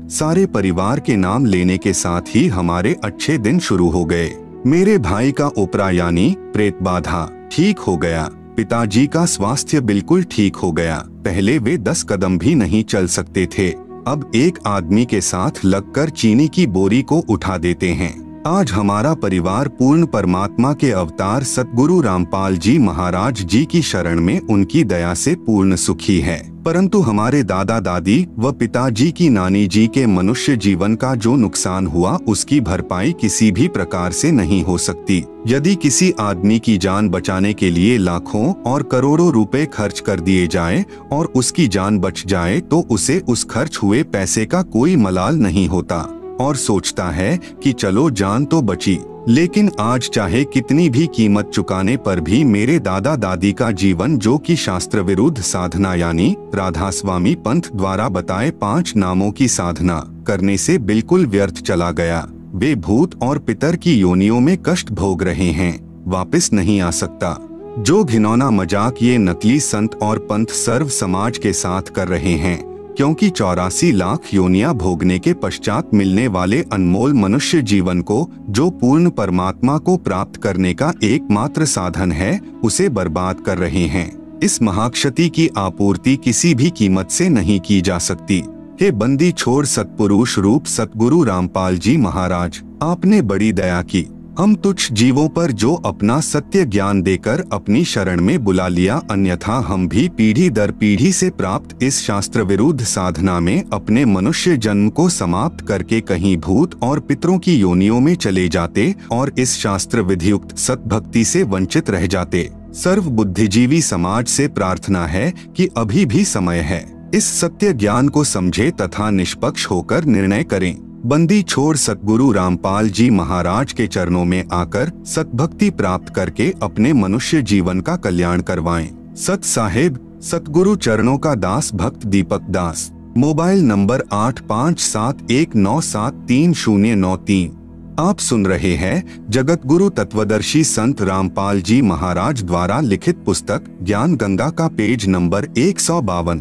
सारे परिवार के नाम लेने के साथ ही हमारे अच्छे दिन शुरू हो गए। मेरे भाई का ओपरा यानी प्रेत बाधा ठीक हो गया। पिताजी का स्वास्थ्य बिल्कुल ठीक हो गया। पहले वे 10 कदम भी नहीं चल सकते थे, अब एक आदमी के साथ लगकर चीनी की बोरी को उठा देते हैं। आज हमारा परिवार पूर्ण परमात्मा के अवतार सतगुरु रामपाल जी महाराज जी की शरण में उनकी दया से पूर्ण सुखी है। परंतु हमारे दादा दादी व पिताजी की नानी जी के मनुष्य जीवन का जो नुकसान हुआ उसकी भरपाई किसी भी प्रकार से नहीं हो सकती। यदि किसी आदमी की जान बचाने के लिए लाखों और करोड़ों रुपए खर्च कर दिए जाए और उसकी जान बच जाए तो उसे उस खर्च हुए पैसे का कोई मलाल नहीं होता और सोचता है कि चलो जान तो बची। लेकिन आज चाहे कितनी भी कीमत चुकाने पर भी मेरे दादा दादी का जीवन, जो कि शास्त्र विरुद्ध साधना यानी राधा स्वामी पंथ द्वारा बताए 5 नामों की साधना करने से बिल्कुल व्यर्थ चला गया। वे भूत और पितर की योनियों में कष्ट भोग रहे हैं, वापस नहीं आ सकता। जो घिनौना मजाक ये नकली संत और पंथ सर्व समाज के साथ कर रहे हैं, क्योंकि 84 लाख योनियां भोगने के पश्चात मिलने वाले अनमोल मनुष्य जीवन को, जो पूर्ण परमात्मा को प्राप्त करने का एकमात्र साधन है, उसे बर्बाद कर रहे हैं। इस महाक्षति की आपूर्ति किसी भी कीमत से नहीं की जा सकती। हे बंदी छोड़ सतपुरुष रूप सतगुरु रामपाल जी महाराज, आपने बड़ी दया की। हम तुच्छ जीवों पर जो अपना सत्य ज्ञान देकर अपनी शरण में बुला लिया, अन्यथा हम भी पीढ़ी दर पीढ़ी से प्राप्त इस शास्त्र विरुद्ध साधना में अपने मनुष्य जन्म को समाप्त करके कहीं भूत और पितरों की योनियों में चले जाते और इस शास्त्र विधियुक्त सतभक्ति से वंचित रह जाते। सर्व बुद्धिजीवी समाज से प्रार्थना है कि अभी भी समय है, इस सत्य ज्ञान को समझे तथा निष्पक्ष होकर निर्णय करें। बंदी छोड़ सतगुरु रामपाल जी महाराज के चरणों में आकर सतभक्ति प्राप्त करके अपने मनुष्य जीवन का कल्याण करवाएं। सत साहेब सतगुरु चरणों का दास भक्त दीपक दास। Mobile number 8571973093। आप सुन रहे हैं जगत गुरु तत्वदर्शी संत रामपाल जी महाराज द्वारा लिखित पुस्तक ज्ञान गंगा का पेज नंबर 152।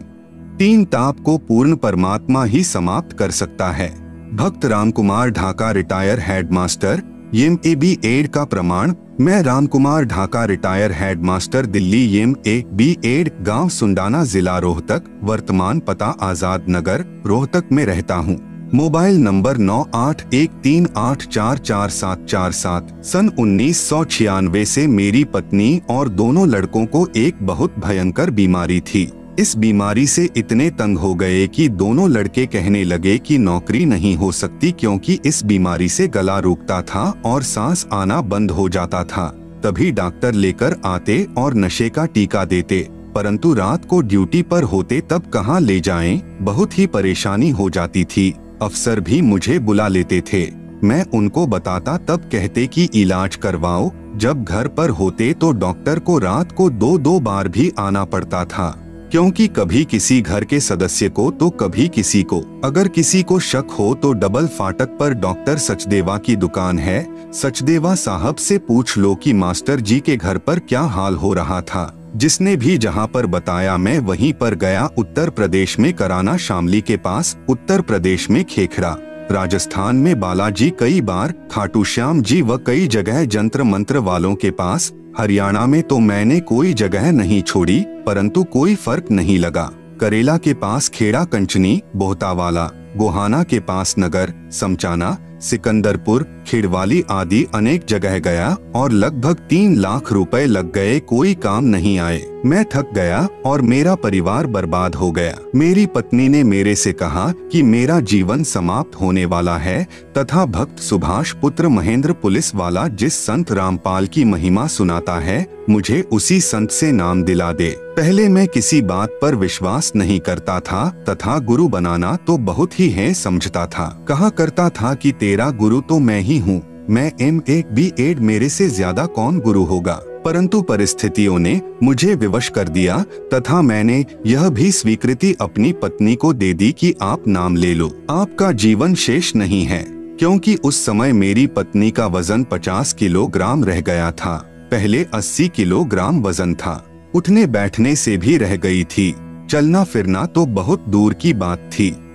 3 ताप को पूर्ण परमात्मा ही समाप्त कर सकता है। भक्त Ramkumar Dhaka retire headmaster M A B. Ed का प्रमाण। मैं Ramkumar Dhaka retire headmaster Delhi M A B. Ed गांव सुंडाना जिला रोहतक, वर्तमान पता आजाद नगर रोहतक में रहता हूं। Mobile number 9813844747। सन 1996 से मेरी पत्नी और दोनों लड़कों को एक बहुत भयंकर बीमारी थी। इस बीमारी से इतने तंग हो गए कि दोनों लड़के कहने लगे कि नौकरी नहीं हो सकती, क्योंकि इस बीमारी से गला रुकता था और सांस आना बंद हो जाता था। तभी डॉक्टर लेकर आते और नशे का टीका देते, परंतु रात को ड्यूटी पर होते तब कहाँ ले जाएं, बहुत ही परेशानी हो जाती थी। अफसर भी मुझे बुला लेते थे, मैं उनको बताता तब कहते कि इलाज करवाओ। जब घर पर होते तो डॉक्टर को रात को 2-2 बार भी आना पड़ता था, क्योंकि कभी किसी घर के सदस्य को तो कभी किसी को। अगर किसी को शक हो तो डबल फाटक पर डॉक्टर सचदेवा की दुकान है, सचदेवा साहब से पूछ लो कि मास्टर जी के घर पर क्या हाल हो रहा था। जिसने भी जहां पर बताया मैं वहीं पर गया। उत्तर प्रदेश में कराना शामली के पास, उत्तर प्रदेश में खेखड़ा, राजस्थान में बालाजी कई बार, खाटू श्याम जी व कई जगह जंत्र मंत्र वालों के पास। हरियाणा में तो मैंने कोई जगह नहीं छोड़ी, परंतु कोई फर्क नहीं लगा। करेला के पास खेड़ा कंचनी, बोहतावाला, गोहाना के पास नगर, समचाना, सिकंदरपुर, खिड़वाली आदि अनेक जगह गया और लगभग 3 लाख रुपए लग गए, कोई काम नहीं आए। मैं थक गया और मेरा परिवार बर्बाद हो गया। मेरी पत्नी ने मेरे से कहा कि मेरा जीवन समाप्त होने वाला है तथा भक्त सुभाष पुत्र महेंद्र पुलिस वाला जिस संत रामपाल की महिमा सुनाता है, मुझे उसी संत से नाम दिला दे। पहले मैं किसी बात पर विश्वास नहीं करता था तथा गुरु बनाना तो बहुत ही है समझता था। कहा करता था कि तेरा गुरु तो मैं ही हूँ, मैं एम.ए.बी. एड, मेरे से ज्यादा कौन गुरु होगा। परंतु परिस्थितियों ने मुझे विवश कर दिया तथा मैंने यह भी स्वीकृति अपनी पत्नी को दे दी कि आप नाम ले लो, आपका जीवन शेष नहीं है। क्योंकि उस समय मेरी पत्नी का वजन 50 किलोग्राम रह गया था, पहले 80 किलोग्राम वजन था, उठने बैठने से भी रह गई थी। चलना फिरना तो बहुत दूर की बात थी।